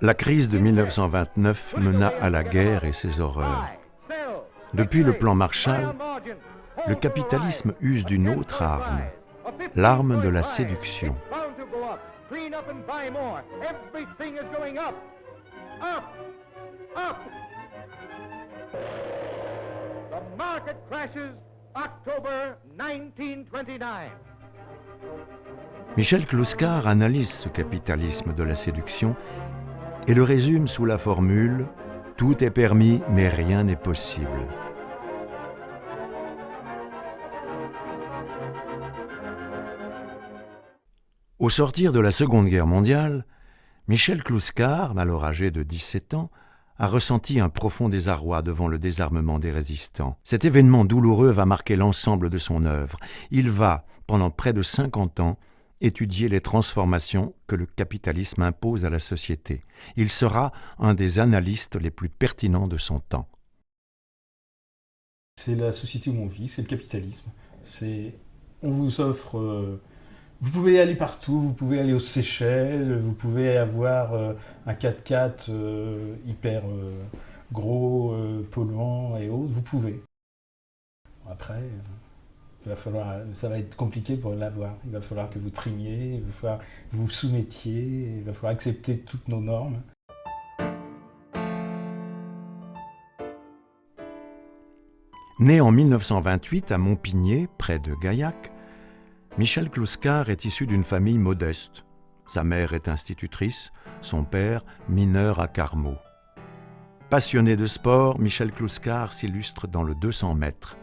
La crise de 1929 mena à la guerre et ses horreurs. Depuis le plan Marshall, le capitalisme use d'une autre arme, l'arme de la séduction. Michel Clouscar analyse ce capitalisme de la séduction et le résume sous la formule « Tout est permis, mais rien n'est possible ». Au sortir de la Seconde Guerre mondiale, Michel Clouscar, alors âgé de 17 ans, a ressenti un profond désarroi devant le désarmement des résistants. Cet événement douloureux va marquer l'ensemble de son œuvre. Il va, pendant près de 50 ans, étudier les transformations que le capitalisme impose à la société. Il sera un des analystes les plus pertinents de son temps. C'est la société où on vit, c'est le capitalisme. On vous offre... vous pouvez aller partout, vous pouvez aller aux Seychelles, vous pouvez avoir un 4x4 hyper gros, polluant et autres, vous pouvez. Après, ça va être compliqué pour l'avoir. Il va falloir que vous trimiez, il va falloir que vous vous soumettiez, il va falloir accepter toutes nos normes. Né en 1928 à Montpigné, près de Gaillac, Michel Clouscar est issu d'une famille modeste. Sa mère est institutrice, son père mineur à Carmaux. Passionné de sport, Michel Clouscar s'illustre dans le 200 mètres.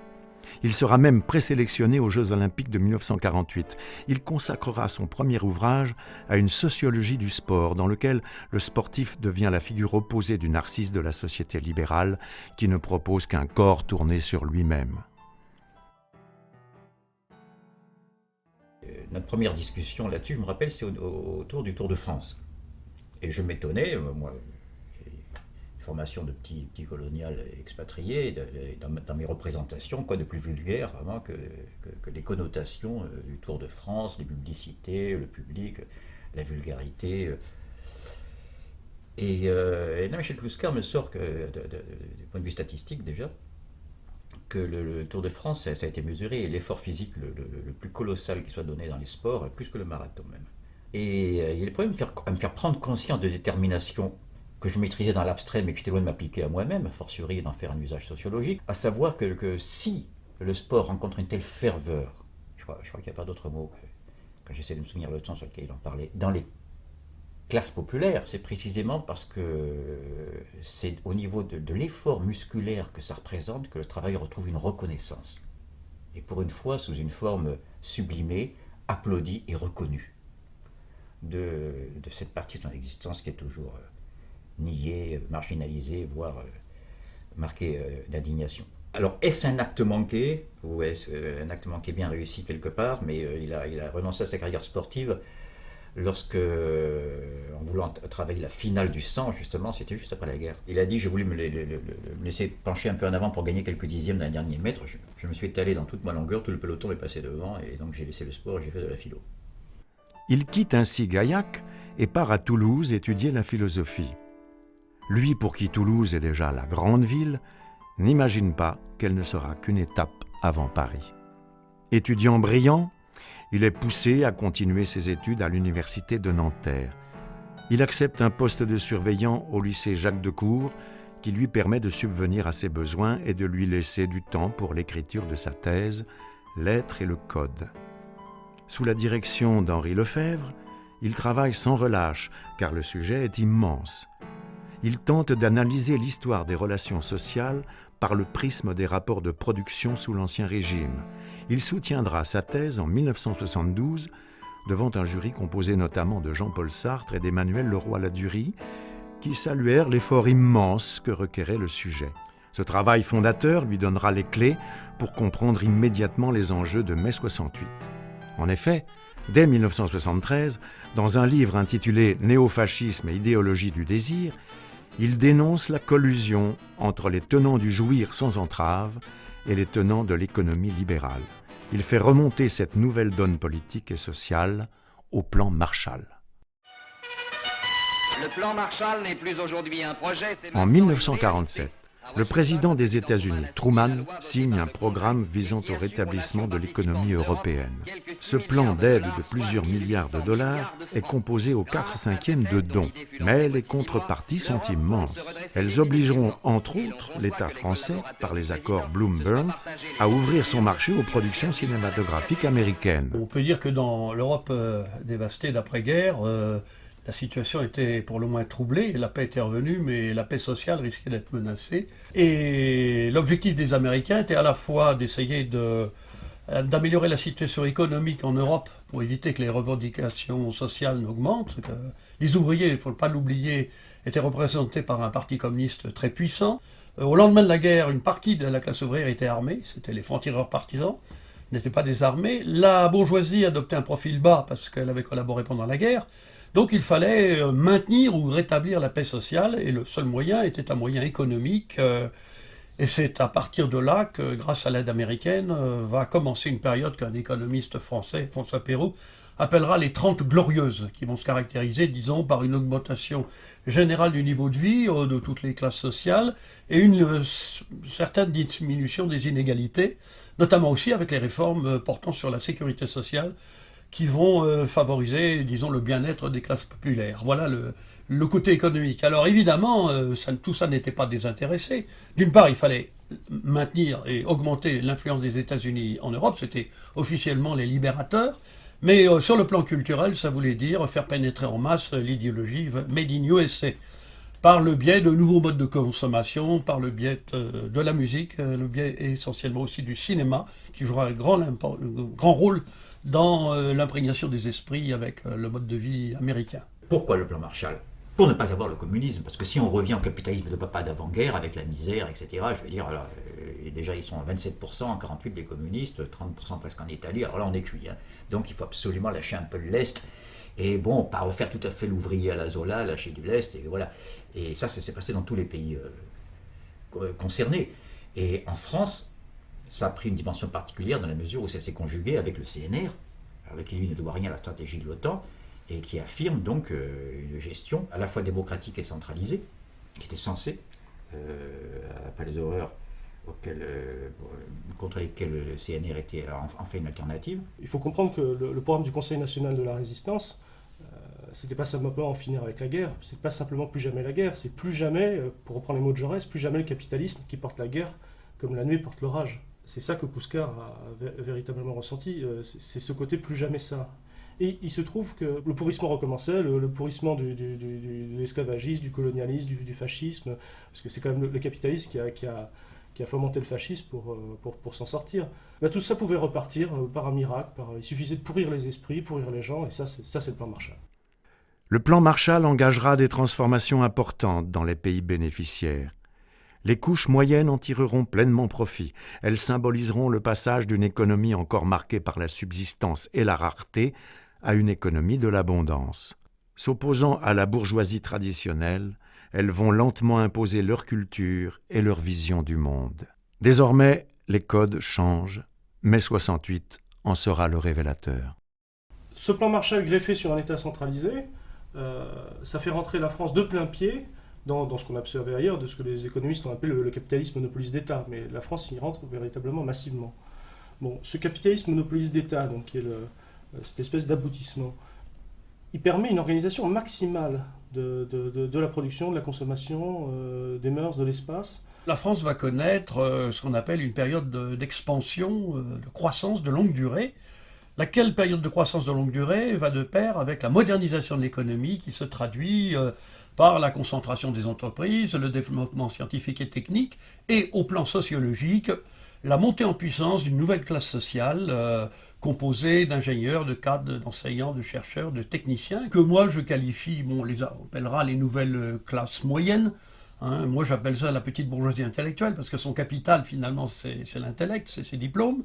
Il sera même présélectionné aux Jeux Olympiques de 1948. Il consacrera son premier ouvrage à une sociologie du sport, dans lequel le sportif devient la figure opposée du narcisse de la société libérale qui ne propose qu'un corps tourné sur lui-même. Notre première discussion là-dessus, je me rappelle, c'est autour du Tour de France. Et je m'étonnais, moi, j'ai une formation de petit colonial expatrié, dans mes représentations, quoi de plus vulgaire vraiment que les connotations du Tour de France, les publicités, le public, la vulgarité. Et là, Michel Clouscar me sort que, du point de vue statistique déjà, que le Tour de France, ça a été mesuré, et l'effort physique le plus colossal qui soit donné dans les sports, plus que le marathon même. Et il est pour me faire prendre conscience de détermination que je maîtrisais dans l'abstrait, mais que j'étais loin de m'appliquer à moi-même, a fortiori d'en faire un usage sociologique, à savoir que si le sport rencontre une telle ferveur, je crois qu'il n'y a pas d'autre mot, quand j'essaie de me souvenir le temps sur lequel il en parlait, dans les classes populaires, c'est précisément parce que c'est au niveau de l'effort musculaire que ça représente que le travail retrouve une reconnaissance. Et pour une fois, sous une forme sublimée, applaudie et reconnue de cette partie de son existence qui est toujours niée, marginalisée, voire marquée d'indignation. Alors, est-ce un acte manqué, ou est-ce un acte manqué bien réussi quelque part, mais il a renoncé à sa carrière sportive lorsque, en voulant travailler la finale du 100, justement, c'était juste après la guerre. Il a dit, je voulais me laisser pencher un peu en avant pour gagner quelques dixièmes d'un dernier mètre. Je me suis étalé dans toute ma longueur, tout le peloton est passé devant, et donc j'ai laissé le sport et j'ai fait de la philo. Il quitte ainsi Gaillac et part à Toulouse étudier la philosophie. Lui, pour qui Toulouse est déjà la grande ville, n'imagine pas qu'elle ne sera qu'une étape avant Paris. Étudiant brillant, il est poussé à continuer ses études à l'université de Nanterre. Il accepte un poste de surveillant au lycée Jacques Decour qui lui permet de subvenir à ses besoins et de lui laisser du temps pour l'écriture de sa thèse « L'être et le code ». Sous la direction d'Henri Lefebvre, il travaille sans relâche car le sujet est immense. Il tente d'analyser l'histoire des relations sociales par le prisme des rapports de production sous l'Ancien Régime. Il soutiendra sa thèse en 1972 devant un jury composé notamment de Jean-Paul Sartre et d'Emmanuel Leroy-Ladurie, qui saluèrent l'effort immense que requérait le sujet. Ce travail fondateur lui donnera les clés pour comprendre immédiatement les enjeux de mai 68. En effet, dès 1973, dans un livre intitulé « Néofascisme et idéologie du désir », il dénonce la collusion entre les tenants du jouir sans entrave et les tenants de l'économie libérale. Il fait remonter cette nouvelle donne politique et sociale au plan Marshall. Le plan Marshall n'est plus aujourd'hui un projet, c'est En 1947, le président des États-Unis, Truman, signe un programme visant au rétablissement de l'économie européenne. Ce plan d'aide de plusieurs milliards de dollars est composé aux 4/5 de dons, mais les contreparties sont immenses. Elles obligeront, entre autres, l'État français, par les accords Bloom-Burns, à ouvrir son marché aux productions cinématographiques américaines. On peut dire que dans l'Europe dévastée d'après-guerre, la situation était pour le moins troublée, la paix était revenue, mais la paix sociale risquait d'être menacée. Et l'objectif des Américains était à la fois d'essayer d'améliorer la situation économique en Europe pour éviter que les revendications sociales n'augmentent. Les ouvriers, il ne faut pas l'oublier, étaient représentés par un parti communiste très puissant. Au lendemain de la guerre, une partie de la classe ouvrière était armée, c'était les francs-tireurs partisans, n'étaient pas désarmés. La bourgeoisie adoptait un profil bas parce qu'elle avait collaboré pendant la guerre. Donc il fallait maintenir ou rétablir la paix sociale, et le seul moyen était un moyen économique. Et c'est à partir de là que, grâce à l'aide américaine, va commencer une période qu'un économiste français, François Peyroux, appellera les 30 glorieuses, qui vont se caractériser, disons, par une augmentation générale du niveau de vie de toutes les classes sociales, et une certaine diminution des inégalités, notamment aussi avec les réformes portant sur la sécurité sociale, qui vont favoriser, disons, le bien-être des classes populaires. Voilà le côté économique. Alors évidemment, tout ça n'était pas désintéressé. D'une part, il fallait maintenir et augmenter l'influence des États-Unis en Europe, c'était officiellement les libérateurs, mais sur le plan culturel, ça voulait dire faire pénétrer en masse l'idéologie Made in USA, par le biais de nouveaux modes de consommation, par le biais de la musique, le biais essentiellement aussi du cinéma, qui jouera un grand rôle dans l'imprégnation des esprits avec le mode de vie américain. Pourquoi le plan Marshall? Pour ne pas avoir le communisme, parce que si on revient au capitalisme de papa d'avant-guerre, avec la misère, etc., je veux dire, alors, déjà ils sont à 27% en 48 les communistes, 30% presque en Italie, alors là on est cuit. Hein. Donc il faut absolument lâcher un peu de l'Est, et bon, pas refaire tout à fait l'ouvrier à la Zola, lâcher de l'Est, et voilà. Et ça s'est passé dans tous les pays concernés. Et en France, ça a pris une dimension particulière dans la mesure où ça s'est conjugué avec le CNR, avec qui lui ne doit rien à la stratégie de l'OTAN, et qui affirme donc une gestion à la fois démocratique et centralisée, qui était censée, après les horreurs contre lesquelles le CNR était en fait une alternative. Il faut comprendre que le programme du Conseil national de la résistance, c'était pas simplement en finir avec la guerre, c'est pas simplement plus jamais la guerre, c'est plus jamais, pour reprendre les mots de Jaurès, plus jamais le capitalisme qui porte la guerre comme la nuit porte l'orage. C'est ça que Kouskar a véritablement ressenti, c'est ce côté plus jamais ça. Et il se trouve que le pourrissement recommençait, le pourrissement de l'esclavagisme, du colonialisme, du fascisme, parce que c'est quand même le capitalisme qui a fomenté le fascisme pour s'en sortir. Là, tout ça pouvait repartir par un miracle, il suffisait de pourrir les esprits, pourrir les gens, et ça c'est le plan Marshall. Le plan Marshall engagera des transformations importantes dans les pays bénéficiaires. Les couches moyennes en tireront pleinement profit. Elles symboliseront le passage d'une économie encore marquée par la subsistance et la rareté à une économie de l'abondance. S'opposant à la bourgeoisie traditionnelle, elles vont lentement imposer leur culture et leur vision du monde. Désormais, les codes changent. Mai 68 en sera le révélateur. Ce plan Marshall greffé sur un État centralisé, ça fait rentrer la France de plein pied dans ce qu'on observait ailleurs, de ce que les économistes ont appelé le capitalisme monopoliste d'État. Mais la France y rentre véritablement massivement. Bon, ce capitalisme monopoliste d'État, donc, qui est cette espèce d'aboutissement, il permet une organisation maximale de la production, de la consommation, des mœurs, de l'espace. La France va connaître ce qu'on appelle une période d'expansion, de croissance de longue durée, laquelle période de croissance de longue durée va de pair avec la modernisation de l'économie qui se traduit par la concentration des entreprises, le développement scientifique et technique, et au plan sociologique, la montée en puissance d'une nouvelle classe sociale composée d'ingénieurs, de cadres, d'enseignants, de chercheurs, de techniciens, que moi je qualifie, on les appellera les nouvelles classes moyennes. Hein, moi j'appelle ça la petite bourgeoisie intellectuelle, parce que son capital finalement c'est l'intellect, c'est ses diplômes.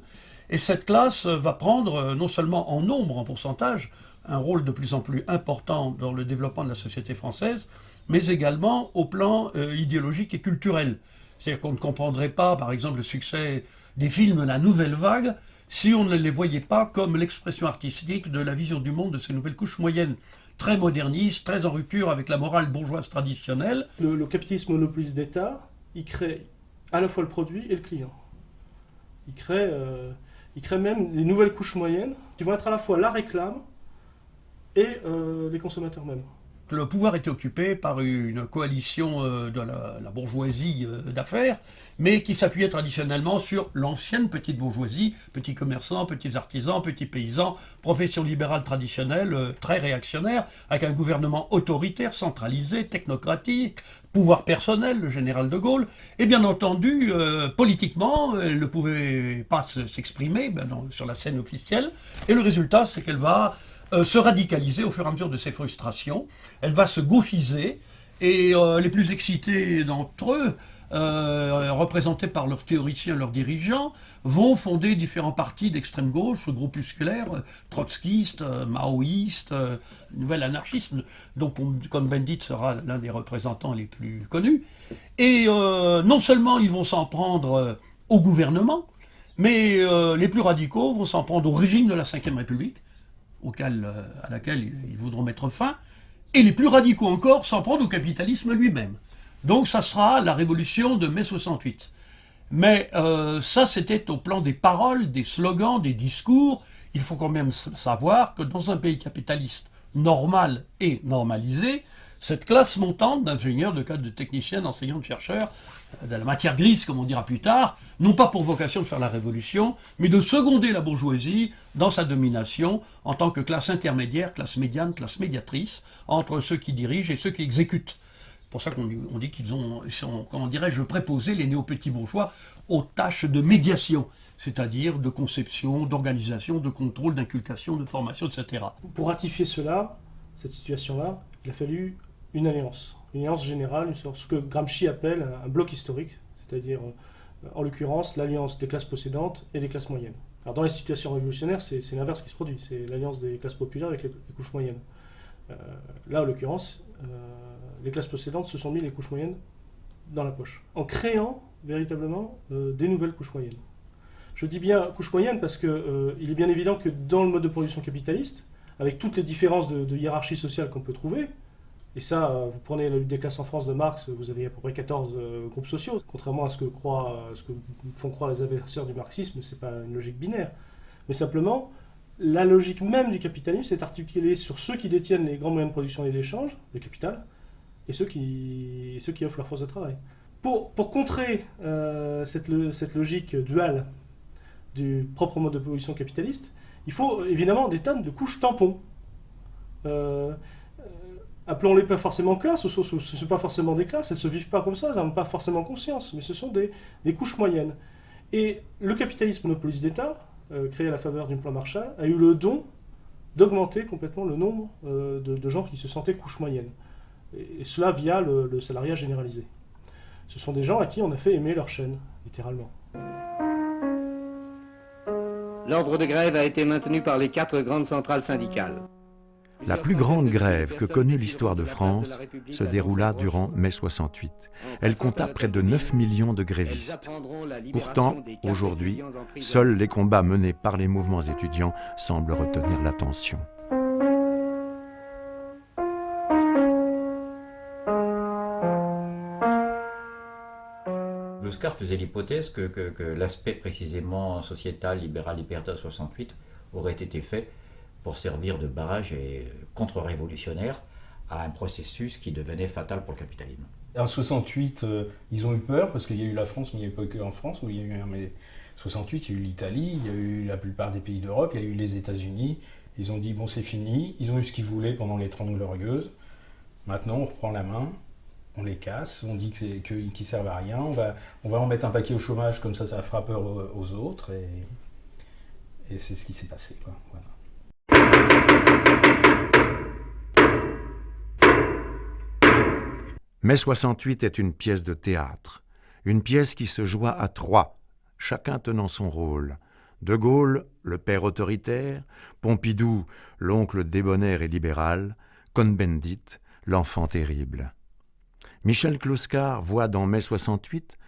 Et cette classe va prendre, non seulement en nombre, en pourcentage, un rôle de plus en plus important dans le développement de la société française, mais également au plan idéologique et culturel. C'est-à-dire qu'on ne comprendrait pas, par exemple, le succès des films La Nouvelle Vague si on ne les voyait pas comme l'expression artistique de la vision du monde de ces nouvelles couches moyennes, très modernistes, très en rupture avec la morale bourgeoise traditionnelle. Le capitalisme monopoliste d'État, il crée à la fois le produit et le client. Il crée même des nouvelles couches moyennes qui vont être à la fois la réclame et les consommateurs mêmes. Le pouvoir était occupé par une coalition de la bourgeoisie d'affaires, mais qui s'appuyait traditionnellement sur l'ancienne petite bourgeoisie, petits commerçants, petits artisans, petits paysans, profession libérale traditionnelle, très réactionnaire, avec un gouvernement autoritaire, centralisé, technocratique, pouvoir personnel, le général de Gaulle, et bien entendu, politiquement, elle ne pouvait pas s'exprimer sur la scène officielle, et le résultat, c'est qu'elle va se radicaliser au fur et à mesure de ses frustrations. Elle va se gauchiser et les plus excités d'entre eux, représentés par leurs théoriciens, leurs dirigeants, vont fonder différents partis d'extrême gauche, groupusculaires, trotskistes, maoïstes, nouvel anarchisme, dont Cohn-Bendit sera l'un des représentants les plus connus. Et non seulement ils vont s'en prendre au gouvernement, mais les plus radicaux vont s'en prendre au régime de la Ve République, à laquelle ils voudront mettre fin, et les plus radicaux encore s'en prendre au capitalisme lui-même. Donc ça sera la révolution de mai 68. Mais ça, c'était au plan des paroles, des slogans, des discours. Il faut quand même savoir que dans un pays capitaliste normal et normalisé, cette classe montante d'ingénieurs, de cadres, de techniciens, d'enseignants, de chercheurs, de la matière grise, comme on dira plus tard, n'ont pas pour vocation de faire la révolution, mais de seconder la bourgeoisie dans sa domination en tant que classe intermédiaire, classe médiane, classe médiatrice, entre ceux qui dirigent et ceux qui exécutent. C'est pour ça qu'on dit qu'ils sont, comment dirais-je, préposés, les néo-petits bourgeois, aux tâches de médiation, c'est-à-dire de conception, d'organisation, de contrôle, d'inculcation, de formation, etc. Pour ratifier cela, cette situation-là, il a fallu une alliance générale, ce que Gramsci appelle un bloc historique, c'est-à-dire, en l'occurrence, l'alliance des classes possédantes et des classes moyennes. Alors dans les situations révolutionnaires, c'est l'inverse qui se produit, c'est l'alliance des classes populaires avec les couches moyennes. Là, en l'occurrence, les classes possédantes se sont mis les couches moyennes dans la poche, en créant véritablement des nouvelles couches moyennes. Je dis bien couches moyennes parce qu'il est bien évident que dans le mode de production capitaliste, avec toutes les différences de hiérarchie sociale qu'on peut trouver, et ça, vous prenez la lutte des classes en France de Marx, vous avez à peu près 14 groupes sociaux, contrairement à ce que font croire les adversaires du marxisme, c'est pas une logique binaire. Mais simplement, la logique même du capitalisme s'est articulée sur ceux qui détiennent les grands moyens de production et d'échange, le capital, et ceux qui offrent leur force de travail. Pour contrer cette logique duale du propre mode de production capitaliste, il faut évidemment des tonnes de couches tampons. Appelons-les pas forcément classes, ce ne sont pas forcément des classes, elles ne se vivent pas comme ça, elles n'en ont pas forcément conscience, mais ce sont des couches moyennes. Et le capitalisme monopoliste d'État, créé à la faveur du plan Marshall, a eu le don d'augmenter complètement le nombre de gens qui se sentaient couches moyennes. Et cela via le salariat généralisé. Ce sont des gens à qui on a fait aimer leur chaîne, littéralement. L'ordre de grève a été maintenu par les 4 grandes centrales syndicales. La plus grande grève que connut l'histoire de France se déroula durant mai 68. Elle compta près de 9 millions de grévistes. Pourtant, aujourd'hui, seuls les combats menés par les mouvements étudiants semblent retenir l'attention. Luskar faisait l'hypothèse que l'aspect précisément sociétal, libéral, libertaire 68 aurait été fait pour servir de barrage et contre-révolutionnaire à un processus qui devenait fatal pour le capitalisme. En 68, ils ont eu peur parce qu'il y a eu la France, mais il n'y avait pas que en France. Mais 68, il y a eu l'Italie, il y a eu la plupart des pays d'Europe, il y a eu les États-Unis. Ils ont dit bon, c'est fini. Ils ont eu ce qu'ils voulaient pendant les 30 Glorieuses. Maintenant, on reprend la main, on les casse, on dit qu'ils ne servent à rien. On va en mettre un paquet au chômage, comme ça fera peur aux autres. Et c'est ce qui s'est passé, quoi. Voilà. Mai 68 est une pièce de théâtre, une pièce qui se joua à 3, chacun tenant son rôle. De Gaulle, le père autoritaire, Pompidou, l'oncle débonnaire et libéral, Cohn-Bendit, l'enfant terrible. Michel Clouscar voit dans Mai 68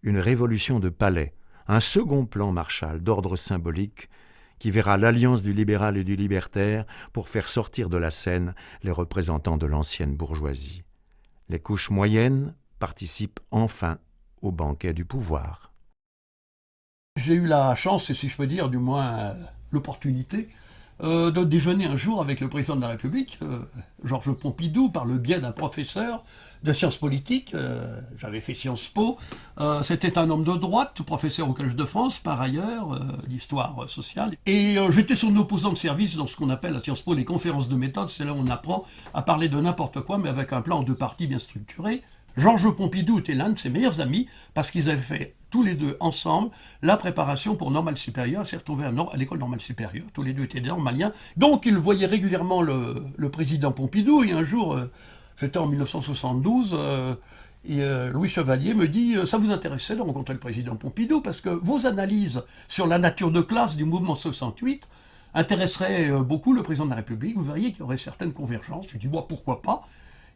une révolution de palais, un second plan Marshall d'ordre symbolique qui verra l'alliance du libéral et du libertaire pour faire sortir de la scène les représentants de l'ancienne bourgeoisie. Les couches moyennes participent enfin au banquet du pouvoir. J'ai eu la chance, et si je peux dire, du moins l'opportunité, de déjeuner un jour avec le président de la République, Georges Pompidou, par le biais d'un professeur de sciences politiques. J'avais fait Sciences Po. C'était un homme de droite, professeur au Collège de France, par ailleurs, d'histoire sociale. Et j'étais son opposant de service dans ce qu'on appelle à Sciences Po les conférences de méthode. C'est là où on apprend à parler de n'importe quoi, mais avec un plan en 2 parties bien structuré. Georges Pompidou était l'un de ses meilleurs amis parce qu'ils avaient fait tous les deux ensemble la préparation pour Normale Supérieure. Ils s'est retrouvé à l'école Normale Supérieure. Tous les deux étaient des normaliens. Donc ils voyaient régulièrement le président Pompidou. Et un jour, c'était en 1972, Louis Chevalier me dit « Ça vous intéressait de rencontrer le président Pompidou parce que vos analyses sur la nature de classe du mouvement 68 intéresseraient beaucoup le président de la République. Vous verriez qu'il y aurait certaines convergences. » Je dis « Pourquoi pas ?»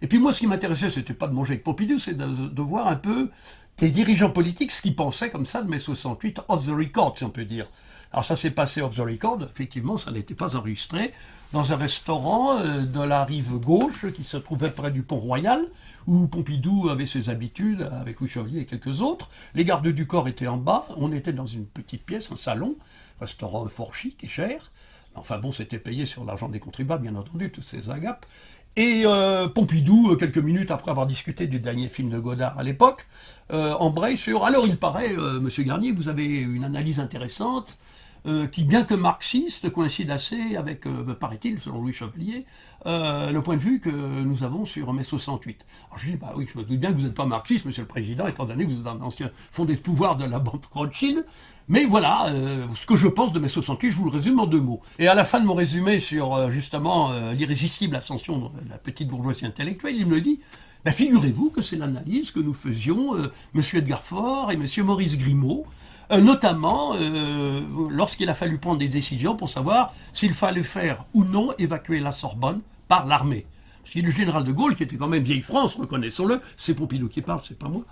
Et puis moi, ce qui m'intéressait, c'était pas de manger avec Pompidou, c'est de voir un peu des dirigeants politiques, ce qu'ils pensaient comme ça de mai 68, off the record, si on peut dire. Alors ça s'est passé off the record, effectivement, ça n'était pas enregistré, dans un restaurant de la rive gauche, qui se trouvait près du Pont Royal, où Pompidou avait ses habitudes, avec Louis Chevalier et quelques autres. Les gardes du corps étaient en bas, on était dans une petite pièce, un salon, restaurant fort chic et cher. Enfin bon, c'était payé sur l'argent des contribuables, bien entendu, toutes ces agapes. Et Pompidou, quelques minutes après avoir discuté du dernier film de Godard à l'époque, embraye sur « Alors il paraît, Monsieur Garnier, vous avez une analyse intéressante qui, bien que marxiste, coïncide assez avec, paraît-il, selon Louis Chevalier, le point de vue que nous avons sur mai 68. » Alors je dis « Bah oui, je me doute bien que vous n'êtes pas marxiste, Monsieur le Président, étant donné que vous êtes un ancien fondé de pouvoir de la banque Rothschild. Mais voilà, ce que je pense de mai 68, je vous le résume en 2 mots. » Et à la fin de mon résumé sur, justement, l'irrésistible ascension de la petite bourgeoisie intellectuelle, il me dit « Figurez-vous que c'est l'analyse que nous faisions, M. Edgar Faure et M. Maurice Grimaud, notamment lorsqu'il a fallu prendre des décisions pour savoir s'il fallait faire ou non évacuer la Sorbonne par l'armée. » Parce qu'il y a le général de Gaulle, qui était quand même vieille France, reconnaissons-le, c'est Pompidou qui parle, c'est pas moi,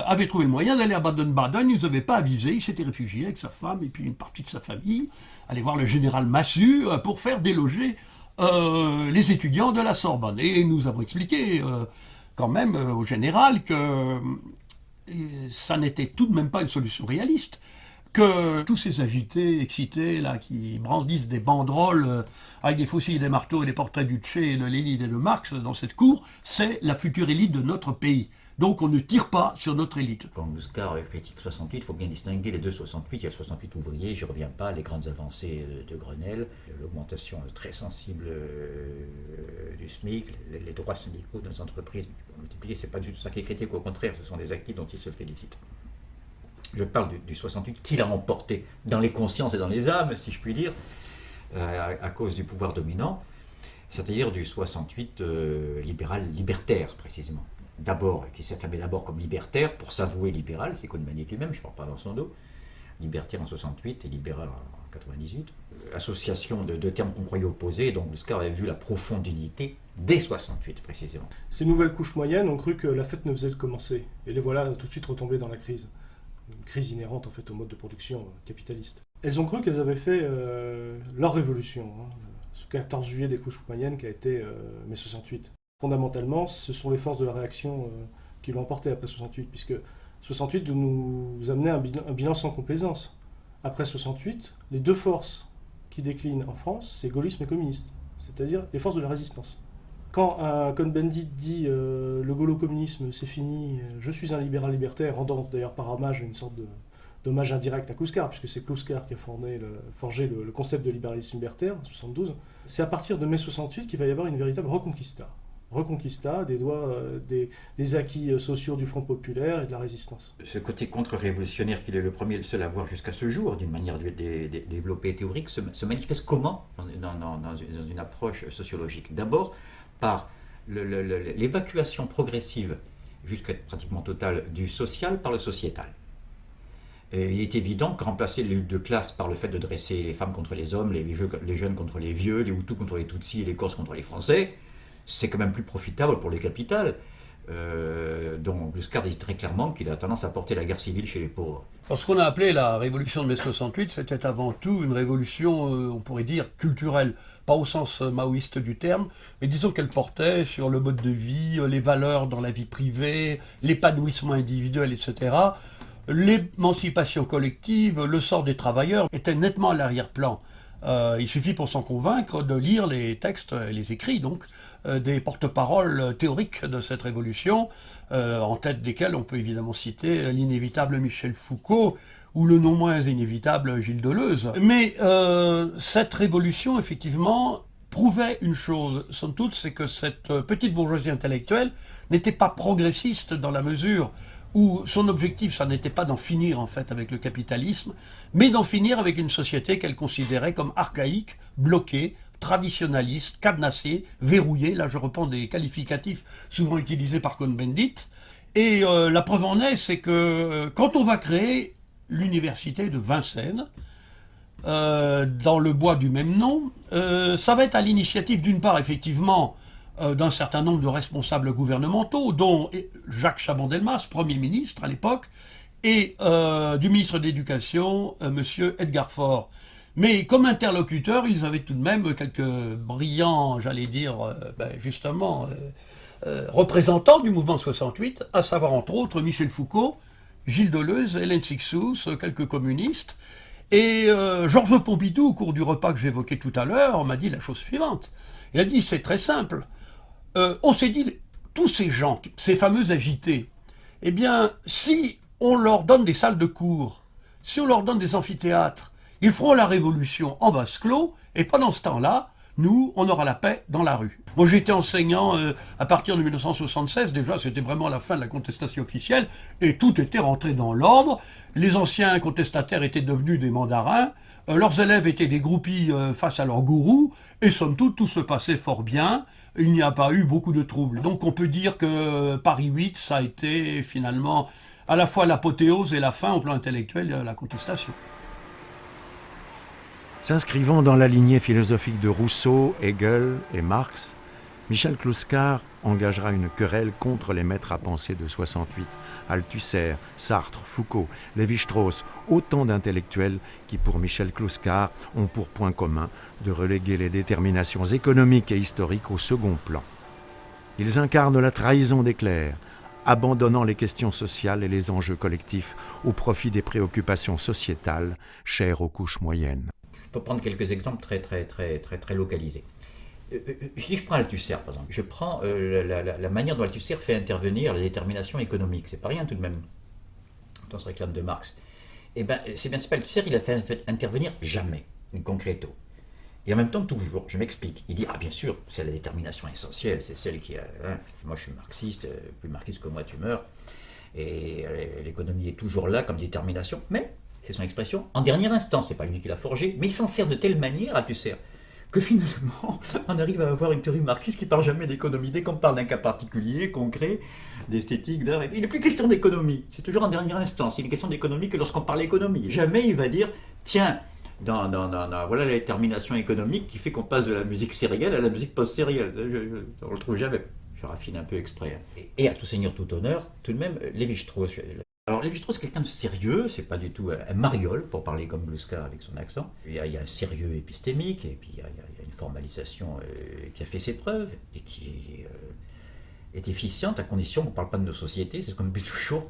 avait trouvé le moyen d'aller à Baden-Baden, il ne nous avait pas avisé, il s'était réfugié avec sa femme et puis une partie de sa famille, aller voir le général Massu pour faire déloger les étudiants de la Sorbonne. Et nous avons expliqué quand même au général que ça n'était tout de même pas une solution réaliste, que tous ces agités, excités, là, qui brandissent des banderoles avec des fusils et des marteaux et des portraits du Che, de Lénine et de Marx dans cette cour, c'est la future élite de notre pays. Donc on ne tire pas sur notre élite. Quand Bouscard critique 68, il faut bien distinguer les 2 68. Il y a 68 ouvriers, je ne reviens pas, les grandes avancées de Grenelle, l'augmentation très sensible du SMIC, les droits syndicaux dans les entreprises multipliés. Ce n'est pas du tout ça qui est critique, au contraire, ce sont des acquis dont il se félicite. Je parle du 68 qu'il a emporté dans les consciences et dans les âmes, si je puis dire, à cause du pouvoir dominant, c'est-à-dire du 68 libéral-libertaire, précisément. D'abord, qui s'affirmait d'abord comme libertaire, pour s'avouer libéral, c'est Cohn-Bendit lui-même, je ne parle pas dans son dos, libertaire en 68 et libéral en 98. Association de termes qu'on croyait opposés, et donc Bouscard avait vu la profonde unité dès 68 précisément. Ces nouvelles couches moyennes ont cru que la fête ne faisait que commencer, et les voilà tout de suite retombées dans la crise. Une crise inhérente en fait au mode de production capitaliste. Elles ont cru qu'elles avaient fait leur révolution, ce 14 juillet des couches moyennes qui a été mai 68. Fondamentalement, ce sont les forces de la réaction qui l'ont emporté après 68, puisque 68 nous amenait un bilan sans complaisance. Après 68, les 2 forces qui déclinent en France, c'est gaullisme et communiste, c'est-à-dire les forces de la résistance. Quand un Cohn-Bendit dit le gaulo-communisme c'est fini, je suis un libéral libertaire, rendant d'ailleurs par hommage une sorte d'hommage indirect à Kluskar, puisque c'est Kluskar qui a forgé le concept de libéralisme libertaire en 72, c'est à partir de mai 68 qu'il va y avoir une véritable reconquista des acquis sociaux du Front populaire et de la résistance. Ce côté contre-révolutionnaire qu'il est le premier et le seul à voir jusqu'à ce jour, d'une manière développée et théorique, se manifeste comment dans une approche sociologique? D'abord, par l'évacuation progressive, jusqu'à pratiquement totale, du social par le sociétal. Et il est évident que remplacer les luttes de classe par le fait de dresser les femmes contre les hommes, les jeunes contre les vieux, les Hutus contre les Tutsis et les Corses contre les Français, c'est quand même plus profitable pour les capitales. dont Gluskard dit très clairement qu'il a tendance à porter la guerre civile chez les pauvres. Alors, ce qu'on a appelé la révolution de mai 68, c'était avant tout une révolution, on pourrait dire, culturelle. Pas au sens maoïste du terme, mais disons qu'elle portait sur le mode de vie, les valeurs dans la vie privée, l'épanouissement individuel, etc. L'émancipation collective, le sort des travailleurs était nettement à l'arrière-plan. Il suffit pour s'en convaincre de lire les textes, les écrits donc, des porte-paroles théoriques de cette révolution, en tête desquels on peut évidemment citer l'inévitable Michel Foucault ou le non moins inévitable Gilles Deleuze. Mais cette révolution, effectivement, prouvait une chose, somme toute, c'est que cette petite bourgeoisie intellectuelle n'était pas progressiste dans la mesure où son objectif, ça n'était pas d'en finir en fait avec le capitalisme, mais d'en finir avec une société qu'elle considérait comme archaïque, bloquée, traditionnaliste, cadenassée, verrouillée. Là, je reprends des qualificatifs souvent utilisés par Cohn-Bendit. Et la preuve en est, c'est que quand on va créer l'université de Vincennes, dans le bois du même nom, ça va être à l'initiative d'une part, effectivement, d'un certain nombre de responsables gouvernementaux, dont Jacques Chaban-Delmas, Premier ministre à l'époque, et du ministre de l'Éducation, monsieur Edgar Faure. Mais comme interlocuteurs, ils avaient tout de même quelques brillants, j'allais dire, représentants du mouvement 68, à savoir entre autres Michel Foucault, Gilles Deleuze, Hélène Sixous, quelques communistes. Et Georges Pompidou, au cours du repas que j'évoquais tout à l'heure, m'a dit la chose suivante. Il a dit, c'est très simple. On s'est dit, tous ces gens, ces fameux agités, eh bien, si on leur donne des salles de cours, si on leur donne des amphithéâtres, ils feront la révolution en vase clos, et pendant ce temps-là, nous, on aura la paix dans la rue. Moi, j'étais enseignant à partir de 1976, déjà, c'était vraiment la fin de la contestation officielle, et tout était rentré dans l'ordre. Les anciens contestataires étaient devenus des mandarins, leurs élèves étaient des groupies face à leurs gourous, et somme toute, tout se passait fort bien. Il n'y a pas eu beaucoup de troubles. Donc on peut dire que Paris 8, ça a été finalement à la fois l'apothéose et la fin au plan intellectuel de la contestation. S'inscrivant dans la lignée philosophique de Rousseau, Hegel et Marx, Michel Clouscar engagera une querelle contre les maîtres à penser de 68, Althusser, Sartre, Foucault, Lévi-Strauss, autant d'intellectuels qui, pour Michel Clouscar, ont pour point commun de reléguer les déterminations économiques et historiques au second plan. Ils incarnent la trahison des clercs, abandonnant les questions sociales et les enjeux collectifs au profit des préoccupations sociétales chères aux couches moyennes. Je peux prendre quelques exemples très localisés. Si je prends Althusser, par exemple, je prends la manière dont Althusser fait intervenir la détermination économique. C'est pas rien tout de même, quand on se réclame de Marx. Eh bien, c'est pas Althusser, il a fait intervenir jamais, une concreto. Et en même temps, toujours, je m'explique. Il dit, ah bien sûr, c'est la détermination essentielle, c'est celle qui a... moi je suis marxiste, plus marxiste que moi tu meurs, et l'économie est toujours là comme détermination, mais, c'est son expression, en dernière instance, c'est pas lui qui l'a forgé, mais il s'en sert de telle manière, Althusser, que finalement, on arrive à avoir une théorie marxiste qui ne parle jamais d'économie. Dès qu'on parle d'un cas particulier, concret, d'esthétique, d'art, il n'est plus question d'économie. C'est toujours en dernière instance. Il est question d'économie que lorsqu'on parle d'économie. Jamais il va dire, tiens, voilà la détermination économique qui fait qu'on passe de la musique sérielle à la musique post-sérielle. On ne le trouve jamais. Je raffine un peu exprès. Et à tout seigneur, tout honneur, tout de même, Lévi-Strauss. Alors Lévi-Strauss, c'est quelqu'un de sérieux, c'est pas du tout un mariole, pour parler comme Gluskard avec son accent. Il y a un sérieux épistémique, et puis il y a une formalisation qui a fait ses preuves, et qui est efficiente, à condition qu'on ne parle pas de nos sociétés, c'est ce qu'on dit toujours,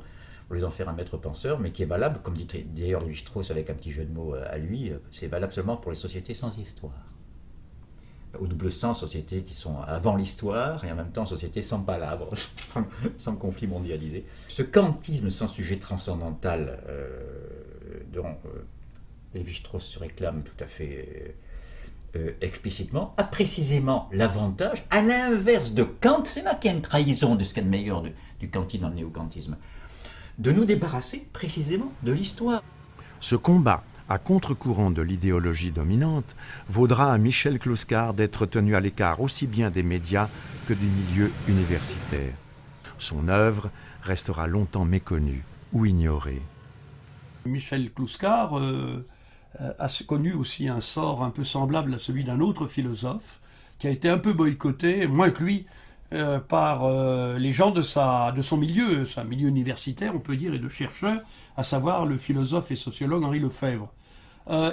au lieu d'en faire un maître penseur, mais qui est valable, comme dit d'ailleurs Lévi-Strauss avec un petit jeu de mots à lui, c'est valable seulement pour les sociétés sans histoire. Au double sens, sociétés qui sont avant l'histoire et en même temps sociétés sans palabres, sans conflit mondialisé. Ce kantisme sans sujet transcendantal dont Lévi-Strauss se réclame tout à fait explicitement, a précisément l'avantage, à l'inverse de Kant, c'est là qu'il y a une trahison de ce qu'il y a de meilleur du kantisme dans le néo-kantisme, de nous débarrasser précisément de l'histoire. Ce combat à contre-courant de l'idéologie dominante, vaudra à Michel Clouscar d'être tenu à l'écart aussi bien des médias que du milieu universitaire. Son œuvre restera longtemps méconnue ou ignorée. Michel Clouscar a connu aussi un sort un peu semblable à celui d'un autre philosophe qui a été un peu boycotté, moins que lui, par les gens de son milieu, c'est un milieu universitaire, on peut dire, et de chercheurs, à savoir le philosophe et sociologue Henri Lefebvre.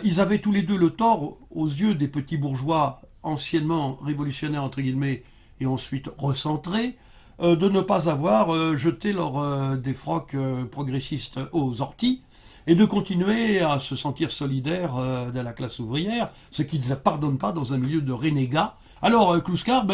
Ils avaient tous les deux le tort, aux yeux des petits bourgeois anciennement révolutionnaires, entre guillemets, et ensuite recentrés, de ne pas avoir jeté leur défroque progressiste aux orties, et de continuer à se sentir solidaire de la classe ouvrière, ce qui ne pardonne pas dans un milieu de renégats. Alors Kluskar,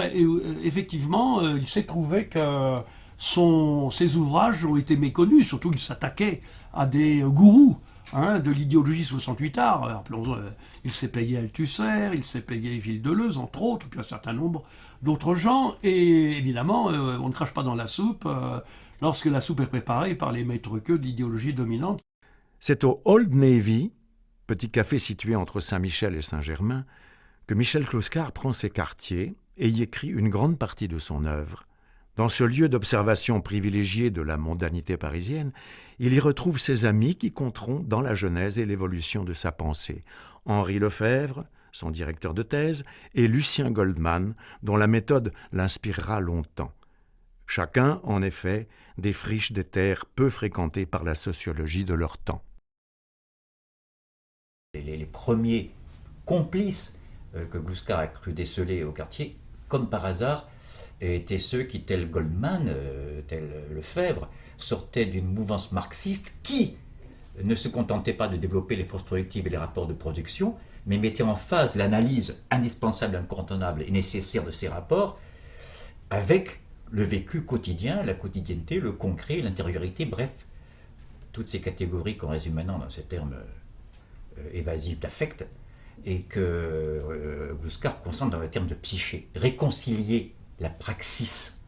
effectivement, il s'est trouvé que ses ouvrages ont été méconnus, surtout qu'il s'attaquait à des gourous de l'idéologie 68 art. Rappelons, il s'est payé Althusser, il s'est payé Gilles Deleuze, entre autres, puis un certain nombre d'autres gens, et évidemment, on ne crache pas dans la soupe lorsque la soupe est préparée par les maîtres queux de l'idéologie dominante. C'est au Old Navy, petit café situé entre Saint-Michel et Saint-Germain, que Michel Kluskar prend ses quartiers et y écrit une grande partie de son œuvre. Dans ce lieu d'observation privilégié de la mondanité parisienne, il y retrouve ses amis qui compteront dans la genèse et l'évolution de sa pensée. Henri Lefebvre, son directeur de thèse, et Lucien Goldman, dont la méthode l'inspirera longtemps. Chacun, en effet, défriche des terres peu fréquentées par la sociologie de leur temps. Les premiers complices que Kluskar a cru déceler au quartier, comme par hasard, étaient ceux qui, tel Goldman, tel Lefebvre, sortaient d'une mouvance marxiste qui ne se contentait pas de développer les forces productives et les rapports de production, mais mettait en phase l'analyse indispensable, incontournable et nécessaire de ces rapports avec le vécu quotidien, la quotidienneté, le concret, l'intériorité, bref, toutes ces catégories qu'on résume maintenant dans ces termes évasifs d'affect, et que Kluskar concentre dans le terme de psyché. Réconcilier la praxis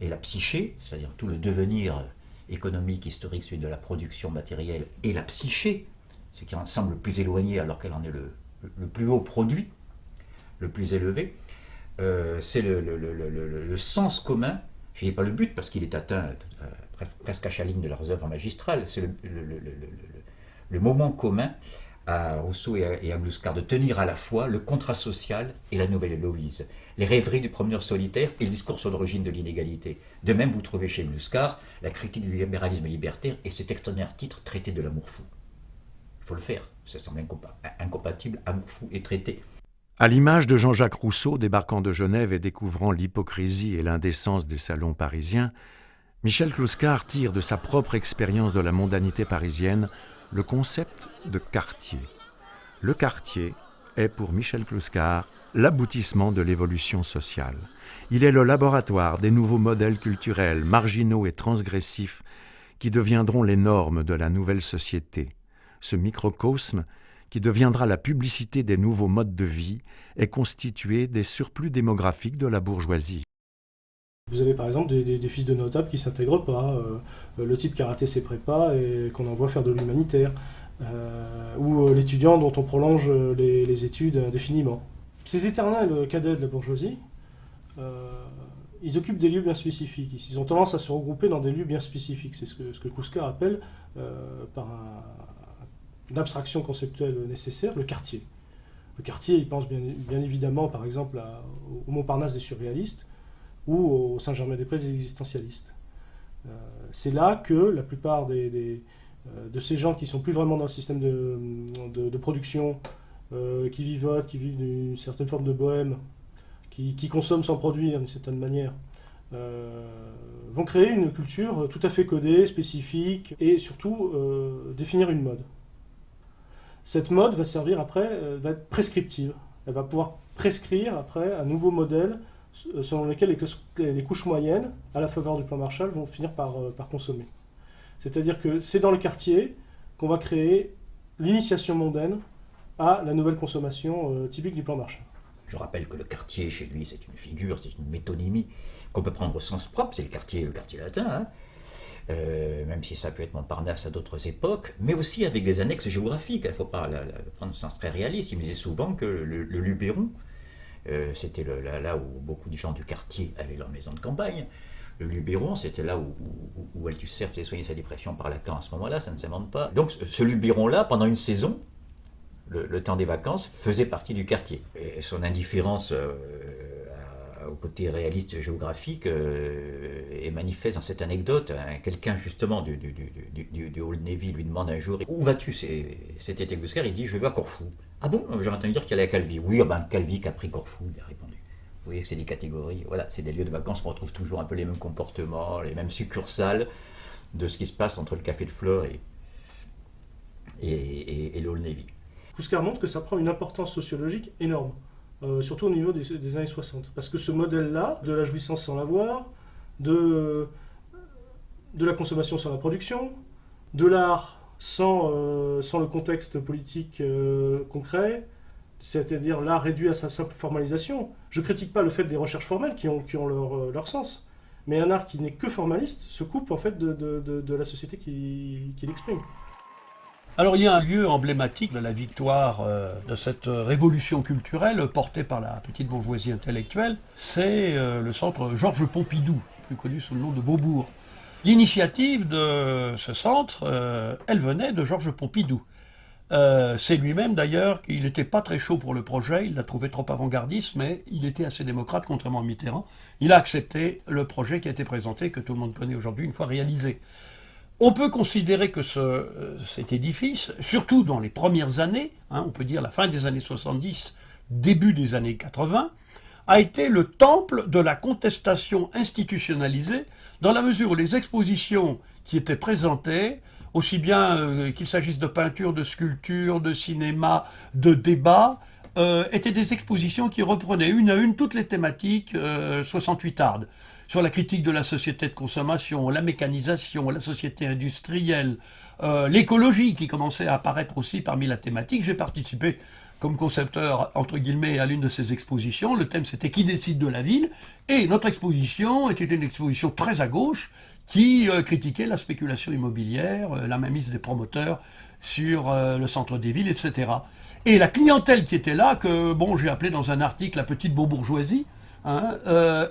et la psyché, c'est-à-dire tout le devenir économique, historique, celui de la production matérielle, et la psyché, ce qui en semble le plus éloigné alors qu'elle en est le plus haut produit, le plus élevé, c'est le sens commun. Je n'ai pas le but parce qu'il est atteint presque à chaque ligne de leurs œuvres magistrales, c'est le moment commun à Rousseau et à Kluskar de tenir à la fois le contrat social et la nouvelle Héloïse, les rêveries du promeneur solitaire et le discours sur l'origine de l'inégalité. De même, vous trouvez chez Kluskar la critique du libéralisme libertaire et cet extraordinaire titre Traité de l'amour fou. Il faut le faire, ça semble incompatible, amour fou et traité. À l'image de Jean-Jacques Rousseau débarquant de Genève et découvrant l'hypocrisie et l'indécence des salons parisiens, Michel Kluskar tire de sa propre expérience de la mondanité parisienne le concept de quartier. Le quartier est pour Michel Kluskar l'aboutissement de l'évolution sociale. Il est le laboratoire des nouveaux modèles culturels, marginaux et transgressifs qui deviendront les normes de la nouvelle société. Ce microcosme, qui deviendra la publicité des nouveaux modes de vie, est constitué des surplus démographiques de la bourgeoisie. Vous avez par exemple des fils de notables qui ne s'intègrent pas, le type qui a raté ses prépas et qu'on envoie faire de l'humanitaire, ou l'étudiant dont on prolonge les études indéfiniment. Ces éternels cadets de la bourgeoisie, ils occupent des lieux bien spécifiques. Ils ont tendance à se regrouper dans des lieux bien spécifiques. C'est ce que Kluskar appelle, par une abstraction conceptuelle nécessaire, le quartier. Le quartier, il pense bien évidemment par exemple au Montparnasse des surréalistes, ou au Saint-Germain-des-Prés des existentialistes. C'est là que la plupart de ces gens qui ne sont plus vraiment dans le système de production, qui vivotent, qui vivent d'une certaine forme de bohème, qui consomment sans produire d'une certaine manière, vont créer une culture tout à fait codée, spécifique, et surtout définir une mode. Cette mode va servir après, va être prescriptive. Elle va pouvoir prescrire après un nouveau modèle selon lesquels les couches moyennes, à la faveur du plan Marshall, vont finir par consommer. C'est-à-dire que c'est dans le quartier qu'on va créer l'initiation mondaine à la nouvelle consommation typique du plan Marshall. Je rappelle que le quartier, chez lui, c'est une figure, c'est une métonymie qu'on peut prendre au sens propre, c'est le quartier latin, hein. Même si ça peut être Montparnasse à d'autres époques, mais aussi avec des annexes géographiques. Il ne faut pas le prendre au sens très réaliste. Il me disait souvent que le Luberon, c'était là où beaucoup de gens du quartier avaient leur maison de campagne. Le Luberon, c'était là où Althusser faisait soigner sa dépression par Lacan. À ce moment-là, ça ne s'invente pas. Donc ce Luberon-là, pendant une saison, le temps des vacances, faisait partie du quartier. Et son indifférence au côté réaliste géographique est manifeste dans cette anecdote. Quelqu'un justement du Old Navy lui demande un jour « Où vas-tu ?» C'était Teguskar, il dit « Je vais à Corfou. » « Ah bon? J'ai entendu dire qu'il allait à Calvi. »« Oui, Calvi, Capri, Corfou, » il a répondu. Vous voyez que c'est des catégories, voilà, c'est des lieux de vacances où on retrouve toujours un peu les mêmes comportements, les mêmes succursales de ce qui se passe entre le Café de Flore et l'Old Navy. Kouskar montre que ça prend une importance sociologique énorme, surtout au niveau des années 60. Parce que ce modèle-là, de la jouissance sans l'avoir, de la consommation sans la production, de l'art sans le contexte politique concret, c'est-à-dire l'art réduit à sa simple formalisation. Je ne critique pas le fait des recherches formelles qui ont leur sens, mais un art qui n'est que formaliste se coupe en fait de la société qui l'exprime. Alors il y a un lieu emblématique de la victoire de cette révolution culturelle portée par la petite bourgeoisie intellectuelle, c'est le centre Georges Pompidou, plus connu sous le nom de Beaubourg. L'initiative de ce centre, elle venait de Georges Pompidou. C'est lui-même d'ailleurs qu'il n'était pas très chaud pour le projet, il l'a trouvé trop avant-gardiste, mais il était assez démocrate, contrairement à Mitterrand. Il a accepté le projet qui a été présenté, que tout le monde connaît aujourd'hui, une fois réalisé. On peut considérer que cet édifice, surtout dans les premières années, on peut dire la fin des années 70, début des années 80, a été le temple de la contestation institutionnalisée, dans la mesure où les expositions qui étaient présentées, aussi bien qu'il s'agisse de peinture, de sculpture, de cinéma, de débat, étaient des expositions qui reprenaient une à une toutes les thématiques 68ardes. Sur la critique de la société de consommation, la mécanisation, la société industrielle, l'écologie qui commençait à apparaître aussi parmi la thématique. J'ai participé comme concepteur, entre guillemets, à l'une de ces expositions. Le thème, c'était « Qui décide de la ville ?» Et notre exposition était une exposition très à gauche qui critiquait la spéculation immobilière, la mainmise des promoteurs sur le centre des villes, etc. Et la clientèle qui était là, que j'ai appelé dans un article « la petite bourgeoisie »,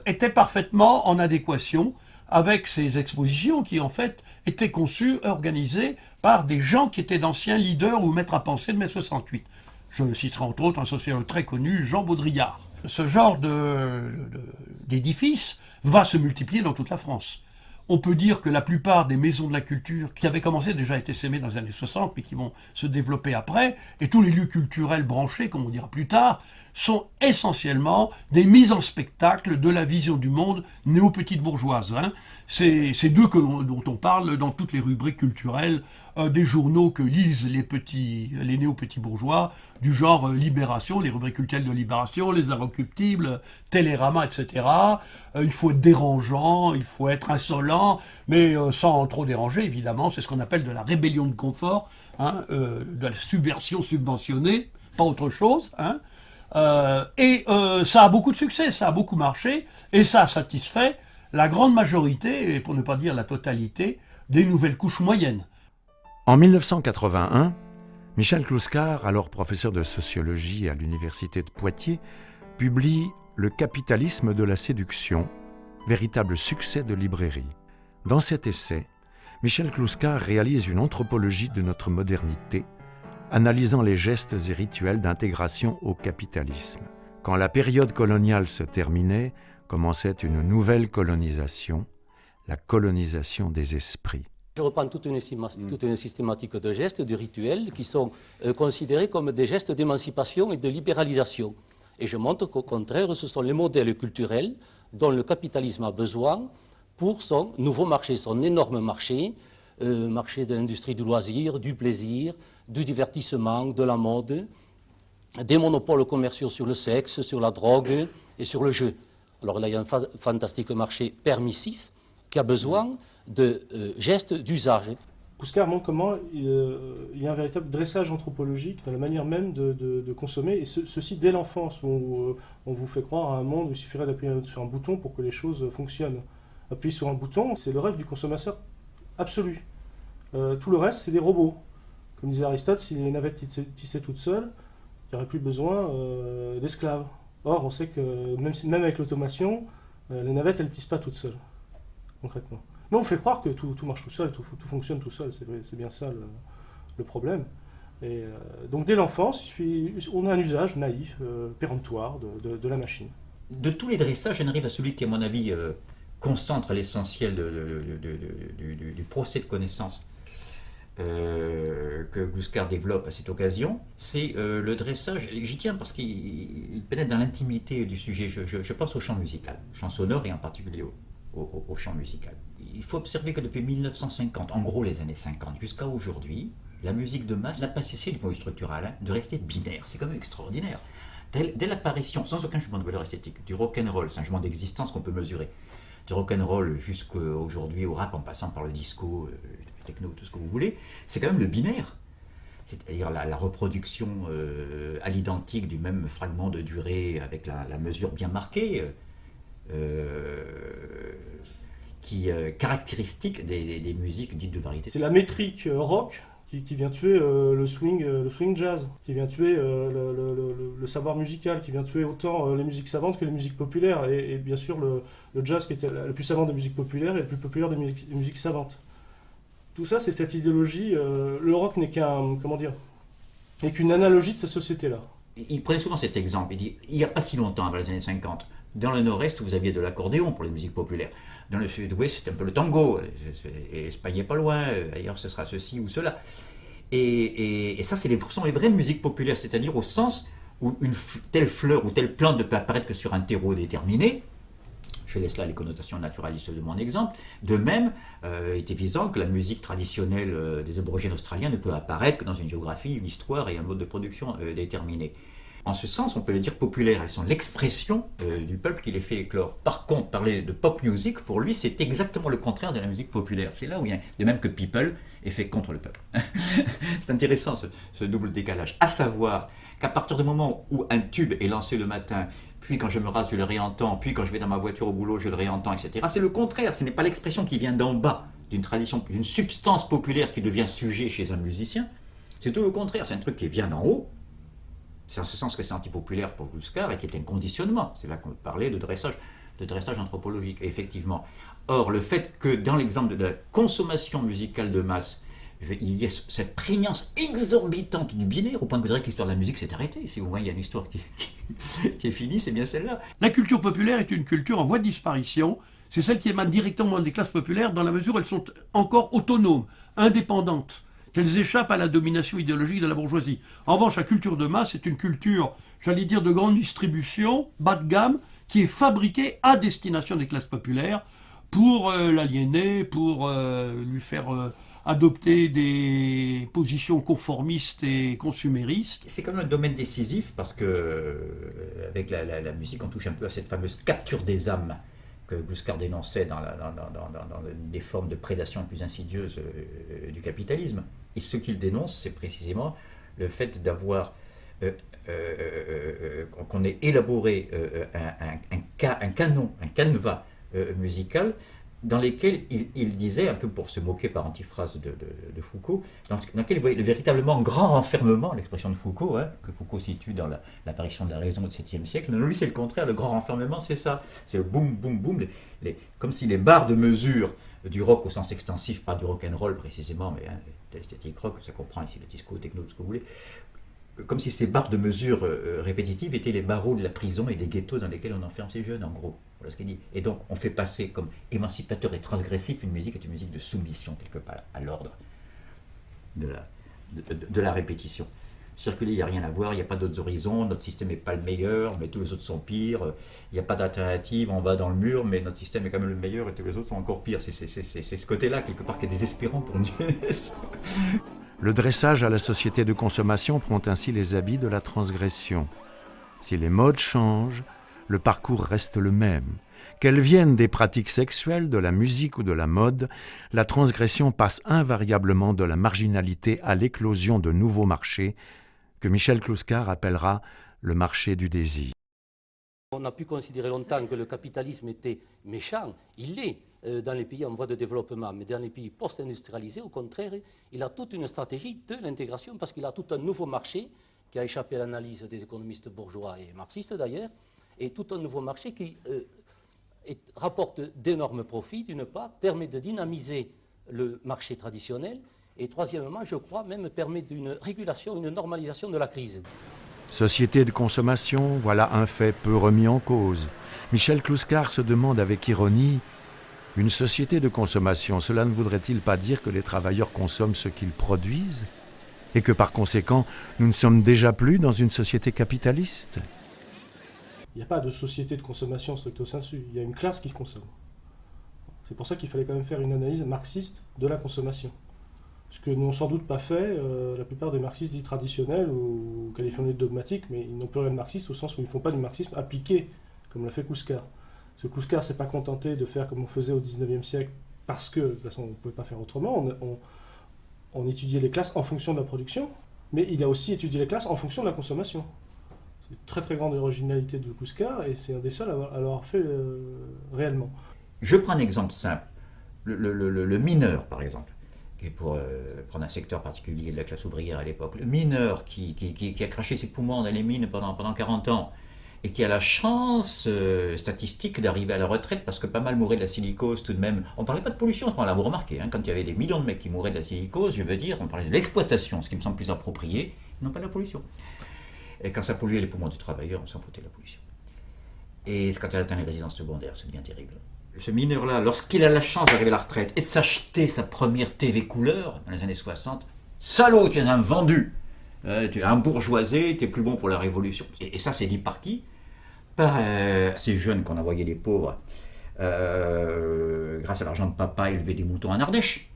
était parfaitement en adéquation avec ces expositions qui, en fait, étaient conçues, organisées par des gens qui étaient d'anciens leaders ou maîtres à penser de mai 68. Je citerai entre autres un sociologue très connu, Jean Baudrillard. Ce genre d'édifice va se multiplier dans toute la France. On peut dire que la plupart des maisons de la culture qui avaient commencé déjà été sémées dans les années 60, mais qui vont se développer après, et tous les lieux culturels branchés, comme on dira plus tard, sont essentiellement des mises en spectacle de la vision du monde néo-petite bourgeoise. C'est d'eux dont on parle dans toutes les rubriques culturelles des journaux que lisent les néo-petits bourgeois, du genre Libération, les rubriques culturelles de Libération, Les Inrecuptibles, Télérama, etc. Il faut être dérangeant, il faut être insolent, mais sans trop déranger, évidemment. C'est ce qu'on appelle de la rébellion de confort, de la subversion subventionnée, pas autre chose. Ça a beaucoup de succès, ça a beaucoup marché, et ça a satisfait la grande majorité, et pour ne pas dire la totalité, des nouvelles couches moyennes. En 1981, Michel Kouskar, alors professeur de sociologie à l'université de Poitiers, publie « Le capitalisme de la séduction », véritable succès de librairie. Dans cet essai, Michel Kouskar réalise une anthropologie de notre modernité, analysant les gestes et rituels d'intégration au capitalisme. Quand la période coloniale se terminait, commençait une nouvelle colonisation, la colonisation des esprits. Je reprends toute une systématique de gestes, de rituels, qui sont considérés comme des gestes d'émancipation et de libéralisation. Et je montre qu'au contraire, ce sont les modèles culturels dont le capitalisme a besoin pour son nouveau marché, son énorme marché, marché de l'industrie du loisir, du plaisir, du divertissement, de la mode, des monopoles commerciaux sur le sexe, sur la drogue et sur le jeu. Alors là, il y a un fantastique marché permissif qui a besoin de gestes d'usage. Kouskar montre comment il y a un véritable dressage anthropologique dans la manière même de consommer, et ceci dès l'enfance, où on vous fait croire à un monde où il suffirait d'appuyer sur un bouton pour que les choses fonctionnent. Appuyer sur un bouton, c'est le rêve du consommateur absolu. Tout le reste, c'est des robots. Comme disait Aristote, si les navettes tissaient toutes seules, il n'y aurait plus besoin d'esclaves. Or, on sait que même avec l'automation, les navettes, elles ne tissent pas toutes seules, concrètement. Mais on fait croire que tout marche tout seul, tout fonctionne tout seul, c'est bien ça le problème. Donc dès l'enfance, on a un usage naïf, péremptoire de la machine. de tous les dressages, j'en arrive à celui qui, à mon avis, concentre l'essentiel du procès de connaissance que Gluskar développe à cette occasion, c'est le dressage. J'y tiens parce qu'il pénètre dans l'intimité du sujet. Je pense au chant musical, chant sonore et en particulier au chant musical. Il faut observer que depuis 1950, en gros les années 50, jusqu'à aujourd'hui, la musique de masse n'a pas cessé du point de vue structural de rester binaire. C'est quand même extraordinaire. Dès l'apparition, sans aucun changement de valeur esthétique, du rock'n'roll, c'est un changement d'existence qu'on peut mesurer, du rock'n'roll jusqu'aujourd'hui au rap en passant par le disco, le techno, tout ce que vous voulez, c'est quand même le binaire. C'est-à-dire la reproduction à l'identique du même fragment de durée avec la mesure bien marquée, qui est caractéristique des musiques dites de variété. C'est la métrique rock qui vient tuer le swing jazz, qui vient tuer le savoir musical, qui vient tuer autant les musiques savantes que les musiques populaires, et bien sûr le jazz qui était le plus savant des musiques populaires et le plus populaire des musiques savantes. Tout ça, c'est cette idéologie. Le rock n'est qu'une analogie de cette société-là. Il prenait souvent cet exemple. Il dit, il n'y a pas si longtemps, avant les années 50, dans le nord-est, vous aviez de l'accordéon pour les musiques populaires. Dans le sud-ouest, c'était un peu le tango. Et Espagne n'est pas loin. Ailleurs, ce sera ceci ou cela. Et ça, sont les vraies musiques populaires, c'est-à-dire au sens où une telle fleur ou telle plante ne peut apparaître que sur un terreau déterminé. Je laisse là les connotations naturalistes de mon exemple. De même, il est évident que la musique traditionnelle des aborigènes australiens ne peut apparaître que dans une géographie, une histoire et un mode de production déterminé. En ce sens, on peut les dire populaires. Elles sont l'expression du peuple qui les fait éclore. Par contre, parler de pop music, pour lui, c'est exactement le contraire de la musique populaire. C'est là où il y a, de même que people est fait contre le peuple. C'est intéressant ce double décalage. À savoir qu'à partir du moment où un tube est lancé le matin, puis quand je me rase, je le réentends, puis quand je vais dans ma voiture au boulot, je le réentends, etc. C'est le contraire. Ce n'est pas l'expression qui vient d'en bas, d'une tradition, d'une substance populaire qui devient sujet chez un musicien. C'est tout le contraire. C'est un truc qui vient d'en haut. C'est en ce sens que c'est antipopulaire pour Gluskar et qui est un conditionnement. C'est là qu'on parlait de dressage anthropologique, effectivement. Or, le fait que dans l'exemple de la consommation musicale de masse, il y a cette prégnance exorbitante du binaire, au point que vous direz que l'histoire de la musique s'est arrêtée. Si vous voyez, il y a une histoire qui est finie, c'est bien celle-là. La culture populaire est une culture en voie de disparition. C'est celle qui émane directement des classes populaires dans la mesure où elles sont encore autonomes, indépendantes, qu'elles échappent à la domination idéologique de la bourgeoisie. En revanche, la culture de masse est une culture, j'allais dire, de grande distribution, bas de gamme, qui est fabriquée à destination des classes populaires pour l'aliéner, pour lui faire adopter des positions conformistes et consuméristes. C'est quand même un domaine décisif parce que avec la musique, on touche un peu à cette fameuse capture des âmes que Gluskar dénonçait dans des formes de prédation plus insidieuses du capitalisme. Et ce qu'il dénonce, c'est précisément le fait d'avoir qu'on ait élaboré un canon, un canevas musical dans lequel il disait, un peu pour se moquer par antiphrase de Foucault, dans lequel il voyait le véritablement grand renfermement, l'expression de Foucault, que Foucault situe dans l'apparition de la raison du 7e siècle. Non, lui, c'est le contraire. Le grand renfermement, c'est ça. C'est le boum, boum, boum. Comme si les barres de mesure du rock au sens extensif, pas du rock'n'roll précisément, mais de l'esthétique rock, ça comprend ici le disco, le techno, tout ce que vous voulez, comme si ces barres de mesure répétitives étaient les barreaux de la prison et des ghettos dans lesquels on enferme ces jeunes, en gros. Voilà ce qu'il dit. Et donc, on fait passer comme émancipateur et transgressif une musique qui est une musique de soumission, quelque part, à l'ordre de la répétition. Circuler, il n'y a rien à voir, il n'y a pas d'autres horizons, notre système n'est pas le meilleur, mais tous les autres sont pires, il n'y a pas d'alternative, on va dans le mur, mais notre système est quand même le meilleur et tous les autres sont encore pires. C'est ce côté-là, quelque part, qui est désespérant pour nous. Le dressage à la société de consommation prend ainsi les habits de la transgression. Si les modes changent, le parcours reste le même. Qu'elles viennent des pratiques sexuelles, de la musique ou de la mode, la transgression passe invariablement de la marginalité à l'éclosion de nouveaux marchés que Michel Gluskar appellera le marché du désir. On a pu considérer longtemps que le capitalisme était méchant. Il l'est dans les pays en voie de développement, mais dans les pays post-industrialisés, au contraire, il a toute une stratégie de l'intégration parce qu'il a tout un nouveau marché qui a échappé à l'analyse des économistes bourgeois et marxistes d'ailleurs, et tout un nouveau marché qui rapporte d'énormes profits, d'une part, permet de dynamiser le marché traditionnel, et troisièmement, je crois, même permet d'une régulation, une normalisation de la crise. Société de consommation, voilà un fait peu remis en cause. Michel Clouscar se demande avec ironie, une société de consommation, cela ne voudrait-il pas dire que les travailleurs consomment ce qu'ils produisent et que par conséquent, nous ne sommes déjà plus dans une société capitaliste ? Il n'y a pas de société de consommation stricto sensu, il y a une classe qui consomme. C'est pour ça qu'il fallait quand même faire une analyse marxiste de la consommation. Ce que n'ont sans doute pas fait la plupart des marxistes dits traditionnels ou qualifiés de dogmatiques, mais ils n'ont plus rien de marxiste au sens où ils ne font pas du marxisme appliqué, comme l'a fait Clouscar. Parce que Clouscar ne s'est pas contenté de faire comme on faisait au XIXe siècle, parce que de toute façon on ne pouvait pas faire autrement, on étudiait les classes en fonction de la production, mais il a aussi étudié les classes en fonction de la consommation. C'est une très très grande originalité de Clouscar, et c'est un des seuls à l'avoir fait réellement. Je prends un exemple simple, le mineur par exemple, qui est pour prendre un secteur particulier de la classe ouvrière à l'époque, le mineur qui a craché ses poumons dans les mines pendant 40 ans, et qui a la chance statistique d'arriver à la retraite, parce que pas mal mouraient de la silicose tout de même. On ne parlait pas de pollution à ce moment-là, vous remarquez, hein, quand il y avait des millions de mecs qui mouraient de la silicose, je veux dire, on parlait de l'exploitation, ce qui me semble plus approprié, non pas de la pollution. Et quand ça polluait les poumons du travailleur, on s'en foutait de la pollution. Et quand elle atteint les résidences secondaires, ça devient terrible. Ce mineur-là, lorsqu'il a la chance d'arriver à la retraite et de s'acheter sa première TV couleur dans les années 60, salaud, tu es un vendu, tu es un bourgeoisé, tu es plus bon pour la révolution. Et ça, c'est dit par qui ? Par ces jeunes qu'on envoyait les pauvres, grâce à l'argent de papa, élever des moutons en Ardèche.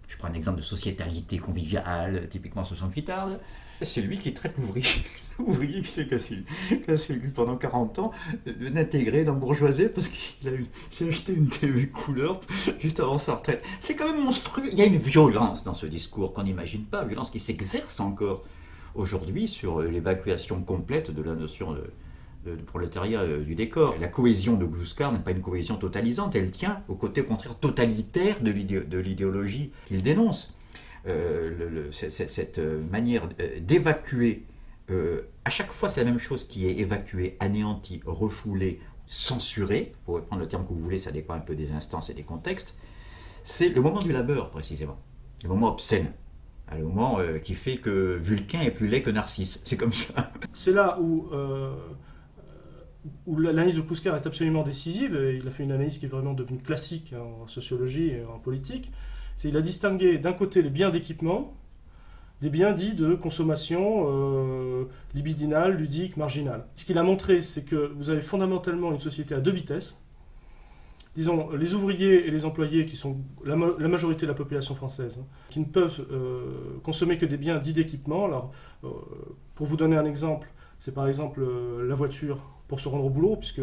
Je prends un exemple de sociétalité conviviale, typiquement 68 Arles. C'est lui qui traite l'ouvrier. L'ouvrier qui s'est cassé le cul pendant 40 ans, d'intégrer dans le bourgeoisie parce qu'il s'est acheté une TV couleur juste avant sa retraite. C'est quand même monstrueux. Il y a une violence dans ce discours qu'on n'imagine pas, une violence qui s'exerce encore aujourd'hui sur l'évacuation complète de la notion de prolétariat du décor. La cohésion de Clouscar n'est pas une cohésion totalisante, elle tient au côté au contraire totalitaire de l'idéologie qu'il dénonce. Cette manière d'évacuer, à chaque fois c'est la même chose qui est évacuée, anéantie, refoulée, censurée, vous pouvez prendre le terme que vous voulez, ça dépend un peu des instances et des contextes, c'est le moment du labeur précisément, le moment obscène, le moment qui fait que Vulcain est plus laid que Narcisse, c'est comme ça. C'est là où l'analyse de Clouscar est absolument décisive, et il a fait une analyse qui est vraiment devenue classique en sociologie et en politique. Il a distingué d'un côté les biens d'équipement, des biens dits de consommation libidinale, ludique, marginale. Ce qu'il a montré, c'est que vous avez fondamentalement une société à deux vitesses. Disons, les ouvriers et les employés, qui sont la majorité de la population française, qui ne peuvent consommer que des biens dits d'équipement. Alors, pour vous donner un exemple, c'est par exemple la voiture pour se rendre au boulot, puisque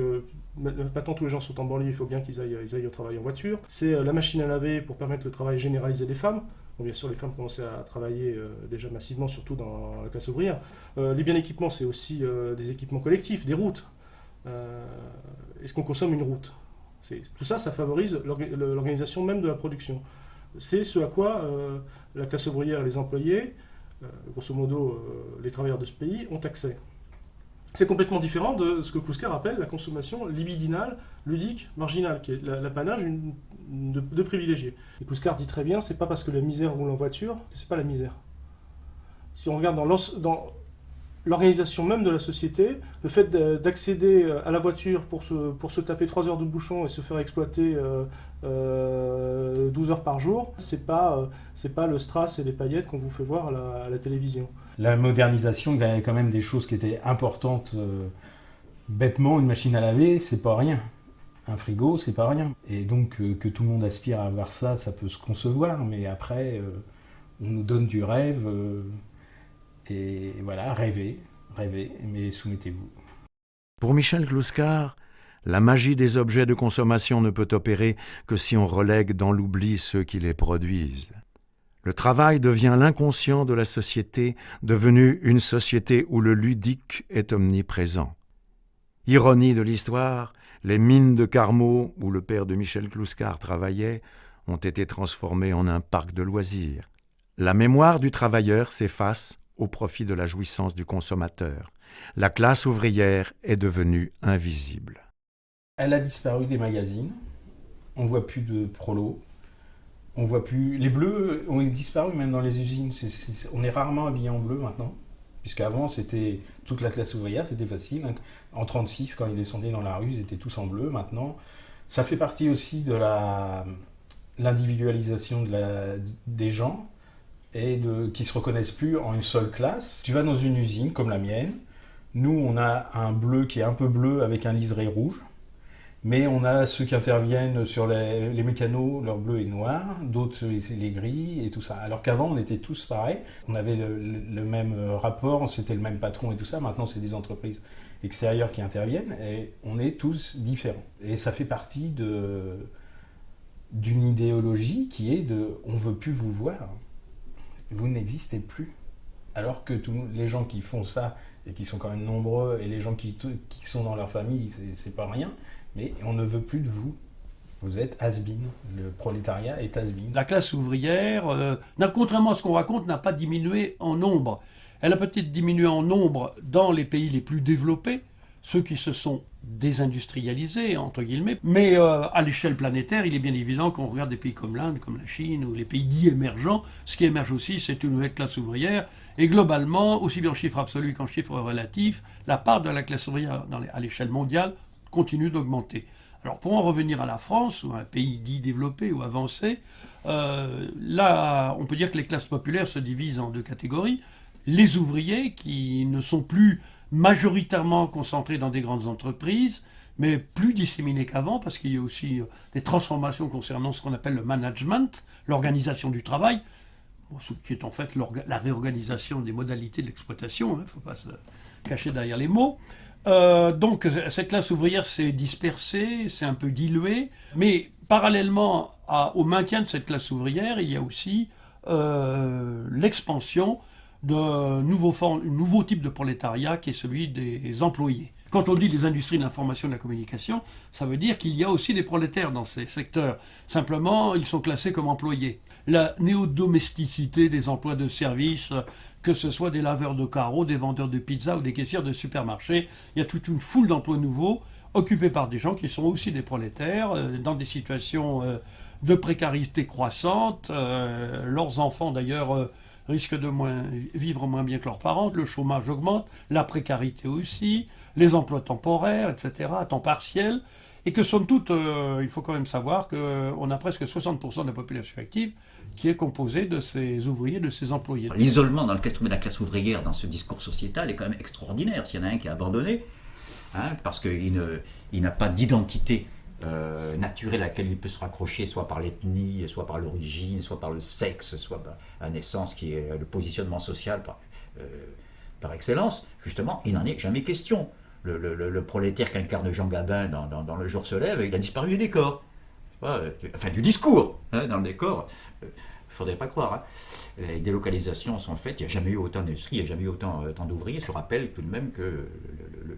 maintenant tous les gens sont en banlieue, il faut bien qu'ils aillent au travail en voiture. C'est la machine à laver pour permettre le travail généralisé des femmes. Bon, bien sûr, les femmes commençaient à travailler déjà massivement, surtout dans la classe ouvrière. Les biens d'équipement, c'est aussi des équipements collectifs, des routes. Est-ce qu'on consomme une route ? Tout ça, ça favorise l'organisation même de la production. C'est ce à quoi la classe ouvrière et les employés, grosso modo les travailleurs de ce pays, ont accès. C'est complètement différent de ce que Clouscar appelle la consommation libidinale, ludique, marginale, qui est l'apanage de privilégiés. Et Clouscar dit très bien, c'est pas parce que la misère roule en voiture que c'est pas la misère. Si on regarde dans l'organisation même de la société, le fait d'accéder à la voiture pour se taper 3 heures de bouchon et se faire exploiter 12 heures par jour, c'est pas le strass et les paillettes qu'on vous fait voir à la télévision. La modernisation, il y avait quand même des choses qui étaient importantes. Bêtement, une machine à laver, c'est pas rien. Un frigo, c'est pas rien. Et donc, que tout le monde aspire à avoir ça, ça peut se concevoir, mais après, on nous donne du rêve. Et voilà, rêvez, mais soumettez-vous. Pour Michel Clouscar, la magie des objets de consommation ne peut opérer que si on relègue dans l'oubli ceux qui les produisent. Le travail devient l'inconscient de la société, devenue une société où le ludique est omniprésent. Ironie de l'histoire, les mines de Carmaux, où le père de Michel Clouscar travaillait, ont été transformées en un parc de loisirs. La mémoire du travailleur s'efface au profit de la jouissance du consommateur. La classe ouvrière est devenue invisible. Elle a disparu des magazines, on ne voit plus de prolos, on voit plus... Les bleus ont disparu même dans les usines, on est rarement habillé en bleu maintenant. Puisqu'avant, c'était toute la classe ouvrière, c'était facile. En 1936, quand ils descendaient dans la rue, ils étaient tous en bleu. Maintenant, ça fait partie aussi de l'individualisation des gens et qui ne se reconnaissent plus en une seule classe. Tu vas dans une usine comme la mienne. Nous, on a un bleu qui est un peu bleu avec un liseré rouge. Mais on a ceux qui interviennent sur les mécanos, leur bleu est noir, d'autres c'est les gris et tout ça. Alors qu'avant on était tous pareils, on avait le même rapport, c'était le même patron et tout ça. Maintenant c'est des entreprises extérieures qui interviennent et on est tous différents. Et ça fait partie d'une idéologie qui est on ne veut plus vous voir, vous n'existez plus. Alors que tous les gens qui font ça et qui sont quand même nombreux et les gens qui sont dans leur famille, c'est pas rien. Mais on ne veut plus de vous. Vous êtes has-been. Le prolétariat est has-been. La classe ouvrière, contrairement à ce qu'on raconte, n'a pas diminué en nombre. Elle a peut-être diminué en nombre dans les pays les plus développés, ceux qui se sont désindustrialisés, entre guillemets. Mais à l'échelle planétaire, il est bien évident qu'on regarde des pays comme l'Inde, comme la Chine, ou les pays dits émergents. Ce qui émerge aussi, c'est une nouvelle classe ouvrière. Et globalement, aussi bien en chiffre absolu qu'en chiffre relatif, la part de la classe ouvrière à l'échelle mondiale continue d'augmenter. Alors pour en revenir à la France, ou à un pays dit développé ou avancé, là on peut dire que les classes populaires se divisent en deux catégories. Les ouvriers qui ne sont plus majoritairement concentrés dans des grandes entreprises, mais plus disséminés qu'avant, parce qu'il y a aussi des transformations concernant ce qu'on appelle le management, l'organisation du travail, ce qui est en fait la réorganisation des modalités de l'exploitation, il ne faut pas se cacher derrière les mots. Donc cette classe ouvrière s'est dispersée, s'est un peu diluée, mais parallèlement au maintien de cette classe ouvrière, il y a aussi l'expansion d'un nouveau type de prolétariat qui est celui des employés. Quand on dit les industries de l'information et de la communication, ça veut dire qu'il y a aussi des prolétaires dans ces secteurs. Simplement, ils sont classés comme employés. La néo-domesticité des emplois de service, que ce soit des laveurs de carreaux, des vendeurs de pizza ou des caissières de supermarchés, il y a toute une foule d'emplois nouveaux occupés par des gens qui sont aussi des prolétaires, dans des situations de précarité croissante. Leurs enfants, d'ailleurs, risquent de vivre moins bien que leurs parents, le chômage augmente, la précarité aussi, les emplois temporaires, etc., à temps partiel, et que somme toute, il faut quand même savoir qu'on a presque 60% de la population active qui est composée de ces ouvriers, de ces employés. L'isolement dans lequel se trouvait la classe ouvrière dans ce discours sociétal est quand même extraordinaire. S'il y en a un qui est abandonné, parce qu'il n'a pas d'identité naturelle à laquelle il peut se raccrocher, soit par l'ethnie, soit par l'origine, soit par le sexe, soit par la naissance, qui est le positionnement social par excellence, justement, il n'en est jamais question. Le prolétaire qu'incarne Jean Gabin dans Le jour se lève, il a disparu du décor. Enfin, du discours, dans le décor, il ne faudrait pas croire. Les délocalisations sont faites, il n'y a jamais eu autant d'industrie, il n'y a jamais eu autant d'ouvriers. Je rappelle tout de même que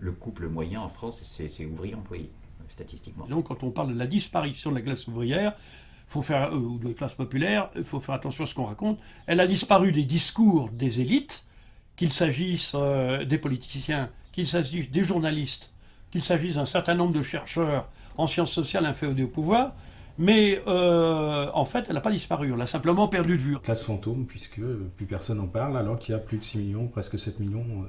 le couple moyen en France, c'est ouvrier-employé, statistiquement. Donc, quand on parle de la disparition de la classe ouvrière, ou de la classe populaire, il faut faire attention à ce qu'on raconte. Elle a disparu des discours des élites, qu'il s'agisse des politiciens, qu'il s'agisse des journalistes, qu'il s'agisse d'un certain nombre de chercheurs en sciences sociales inféodés au pouvoir, mais en fait, elle n'a pas disparu, on l'a simplement perdu de vue. Classe fantôme, puisque plus personne n'en parle, alors qu'il y a plus de 6 millions, presque 7 millions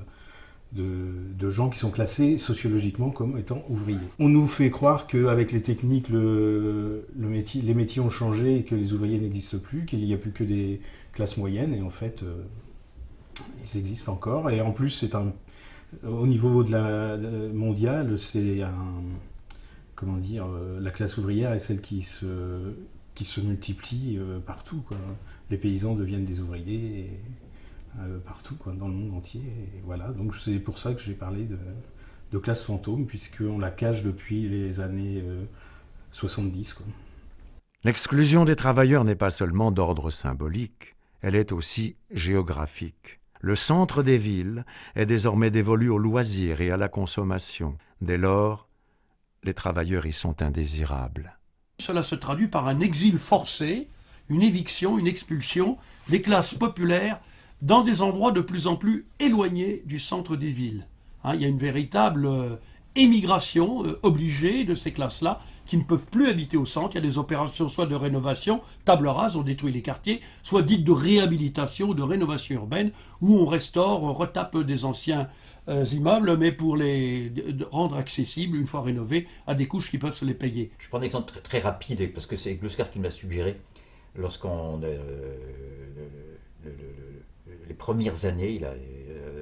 de gens qui sont classés sociologiquement comme étant ouvriers. On nous fait croire qu'avec les techniques, les métiers ont changé et que les ouvriers n'existent plus, qu'il n'y a plus que des classes moyennes, et en fait, ils existent encore. Et en plus, au niveau mondial, c'est la classe ouvrière est celle qui se multiplie partout, quoi. Les paysans deviennent des ouvriers partout, quoi, dans le monde entier. Et voilà, donc c'est pour ça que j'ai parlé de classe fantôme, puisqu'on la cache depuis les années 70. Quoi. L'exclusion des travailleurs n'est pas seulement d'ordre symbolique, elle est aussi géographique. Le centre des villes est désormais dévolu au loisir et à la consommation. Dès lors, les travailleurs y sont indésirables. Cela se traduit par un exil forcé, une éviction, une expulsion des classes populaires dans des endroits de plus en plus éloignés du centre des villes. Il y a une véritable émigration obligée de ces classes-là qui ne peuvent plus habiter au centre. Il y a des opérations soit de rénovation, table rase, on détruit les quartiers, soit dites de réhabilitation, de rénovation urbaine, où on restaure, on retape des anciens immeubles, mais pour les rendre accessibles, une fois rénovés, à des couches qui peuvent se les payer. Je prends un exemple très, très rapide, parce que c'est Gluskar qui me l'a suggéré. Lorsqu'on... les premières années,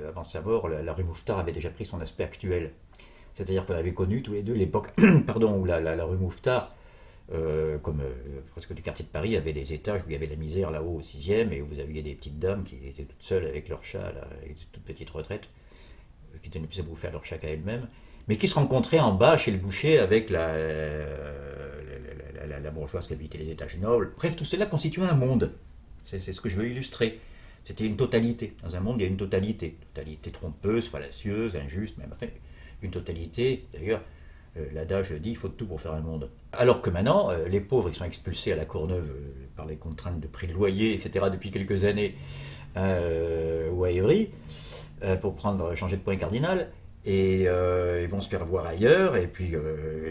avant sa mort, la rue Mouffetard avait déjà pris son aspect actuel. C'est-à-dire qu'on avait connu tous les deux l'époque où la rue Mouffetard, comme presque du quartier de Paris, avait des étages où il y avait la misère là-haut au 6e, et où vous aviez des petites dames qui étaient toutes seules avec leur chat, là, avec des toutes petites retraites, qui tenaient plus à bouffer à leur chat qu'à elles-mêmes, mais qui se rencontraient en bas chez le boucher avec la bourgeoise qui habitait les étages nobles. Bref, tout cela constituait un monde. C'est ce que je veux illustrer. C'était une totalité. Dans un monde, il y a une totalité. Totalité trompeuse, fallacieuse, injuste, même. Enfin, une totalité. D'ailleurs, l'adage dit, il faut de tout pour faire un monde. Alors que maintenant, les pauvres, ils sont expulsés à la Courneuve par les contraintes de prix de loyer, etc., depuis quelques années, ou à Évry, pour changer de point cardinal. Et ils vont se faire voir ailleurs, et puis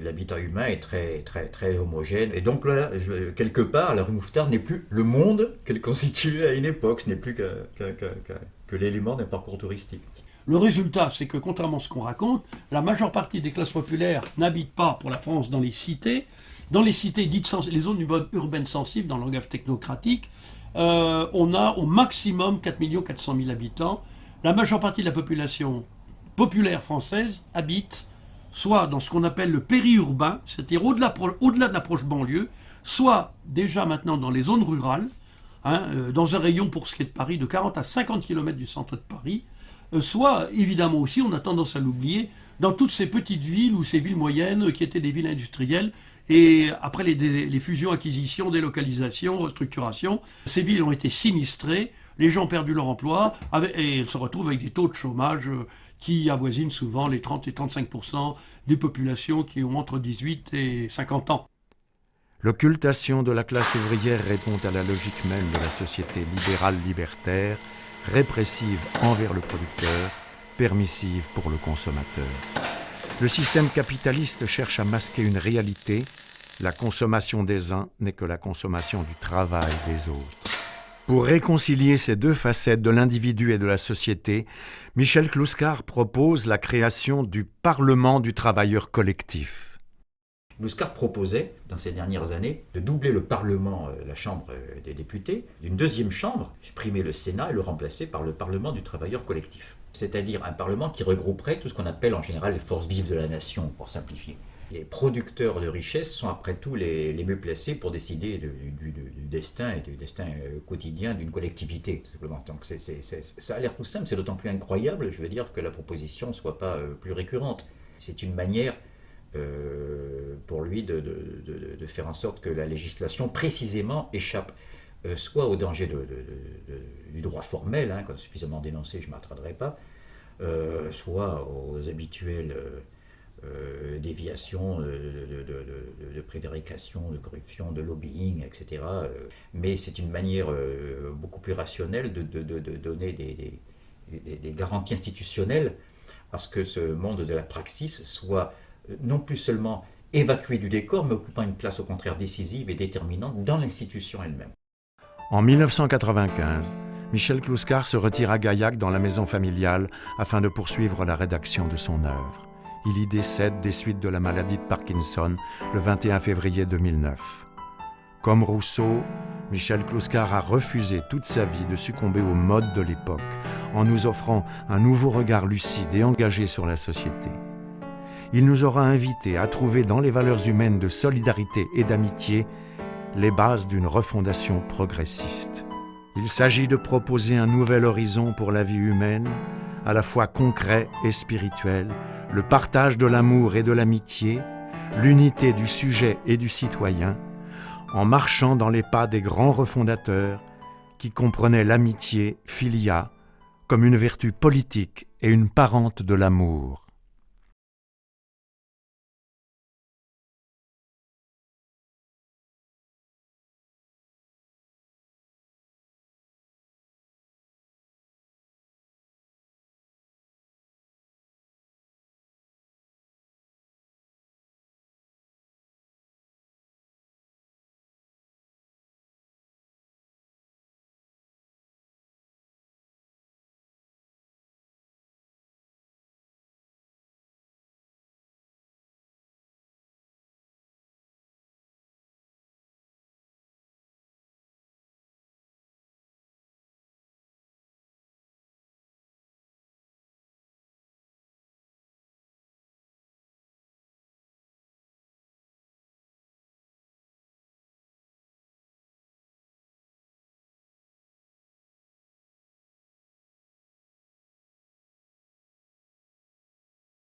l'habitat humain est très, très, très homogène. Et donc là, quelque part, la rue Mouffetard n'est plus le monde qu'elle constituait à une époque, ce n'est plus que l'élément d'un parcours touristique. Le résultat, c'est que contrairement à ce qu'on raconte, la majeure partie des classes populaires n'habitent pas, pour la France, dans les cités. Dans les cités dites les zones urbaines sensibles, dans le langage technocratique, on a au maximum 4 400 000 habitants. La majeure partie de la population populaire française habite soit dans ce qu'on appelle le périurbain, c'est-à-dire au-delà de l'approche banlieue, soit déjà maintenant dans les zones rurales, dans un rayon pour ce qui est de Paris de 40 à 50 km du centre de Paris, soit évidemment aussi, on a tendance à l'oublier, dans toutes ces petites villes ou ces villes moyennes qui étaient des villes industrielles. Et après les fusions, acquisitions, délocalisations, restructurations, ces villes ont été sinistrées, les gens ont perdu leur emploi et se retrouvent avec des taux de chômage qui avoisinent souvent les 30 et 35% des populations qui ont entre 18 et 50 ans. L'occultation de la classe ouvrière répond à la logique même de la société libérale libertaire, répressive envers le producteur, permissive pour le consommateur. Le système capitaliste cherche à masquer une réalité. La consommation des uns n'est que la consommation du travail des autres. Pour réconcilier ces deux facettes de l'individu et de la société, Michel Gluskar propose la création du Parlement du travailleur collectif. Gluskar proposait, dans ces dernières années, de doubler le Parlement, la Chambre des députés, d'une deuxième chambre, supprimer le Sénat et le remplacer par le Parlement du travailleur collectif. C'est-à-dire un Parlement qui regrouperait tout ce qu'on appelle en général les forces vives de la nation, pour simplifier. Les producteurs de richesse sont après tout les mieux placés pour décider du destin et du destin quotidien d'une collectivité. Simplement. Donc ça a l'air tout simple, c'est d'autant plus incroyable, je veux dire, que la proposition ne soit pas plus récurrente. C'est une manière pour lui de faire en sorte que la législation précisément échappe soit au danger du droit formel, suffisamment dénoncé, je ne m'attarderai pas, soit aux habituels déviations de prévarication, de corruption, de lobbying, etc. Mais c'est une manière beaucoup plus rationnelle de donner des garanties institutionnelles à ce que ce monde de la praxis soit non plus seulement évacué du décor, mais occupant une place au contraire décisive et déterminante dans l'institution elle-même. En 1995, Michel Gluskar se retire à Gaillac dans la maison familiale afin de poursuivre la rédaction de son œuvre. Il y décède des suites de la maladie de Parkinson le 21 février 2009. Comme Rousseau, Michel Gluskar a refusé toute sa vie de succomber aux modes de l'époque en nous offrant un nouveau regard lucide et engagé sur la société. Il nous aura invités à trouver dans les valeurs humaines de solidarité et d'amitié les bases d'une refondation progressiste. Il s'agit de proposer un nouvel horizon pour la vie humaine, à la fois concret et spirituel, le partage de l'amour et de l'amitié, l'unité du sujet et du citoyen, en marchant dans les pas des grands refondateurs qui comprenaient l'amitié, philia, comme une vertu politique et une parente de l'amour.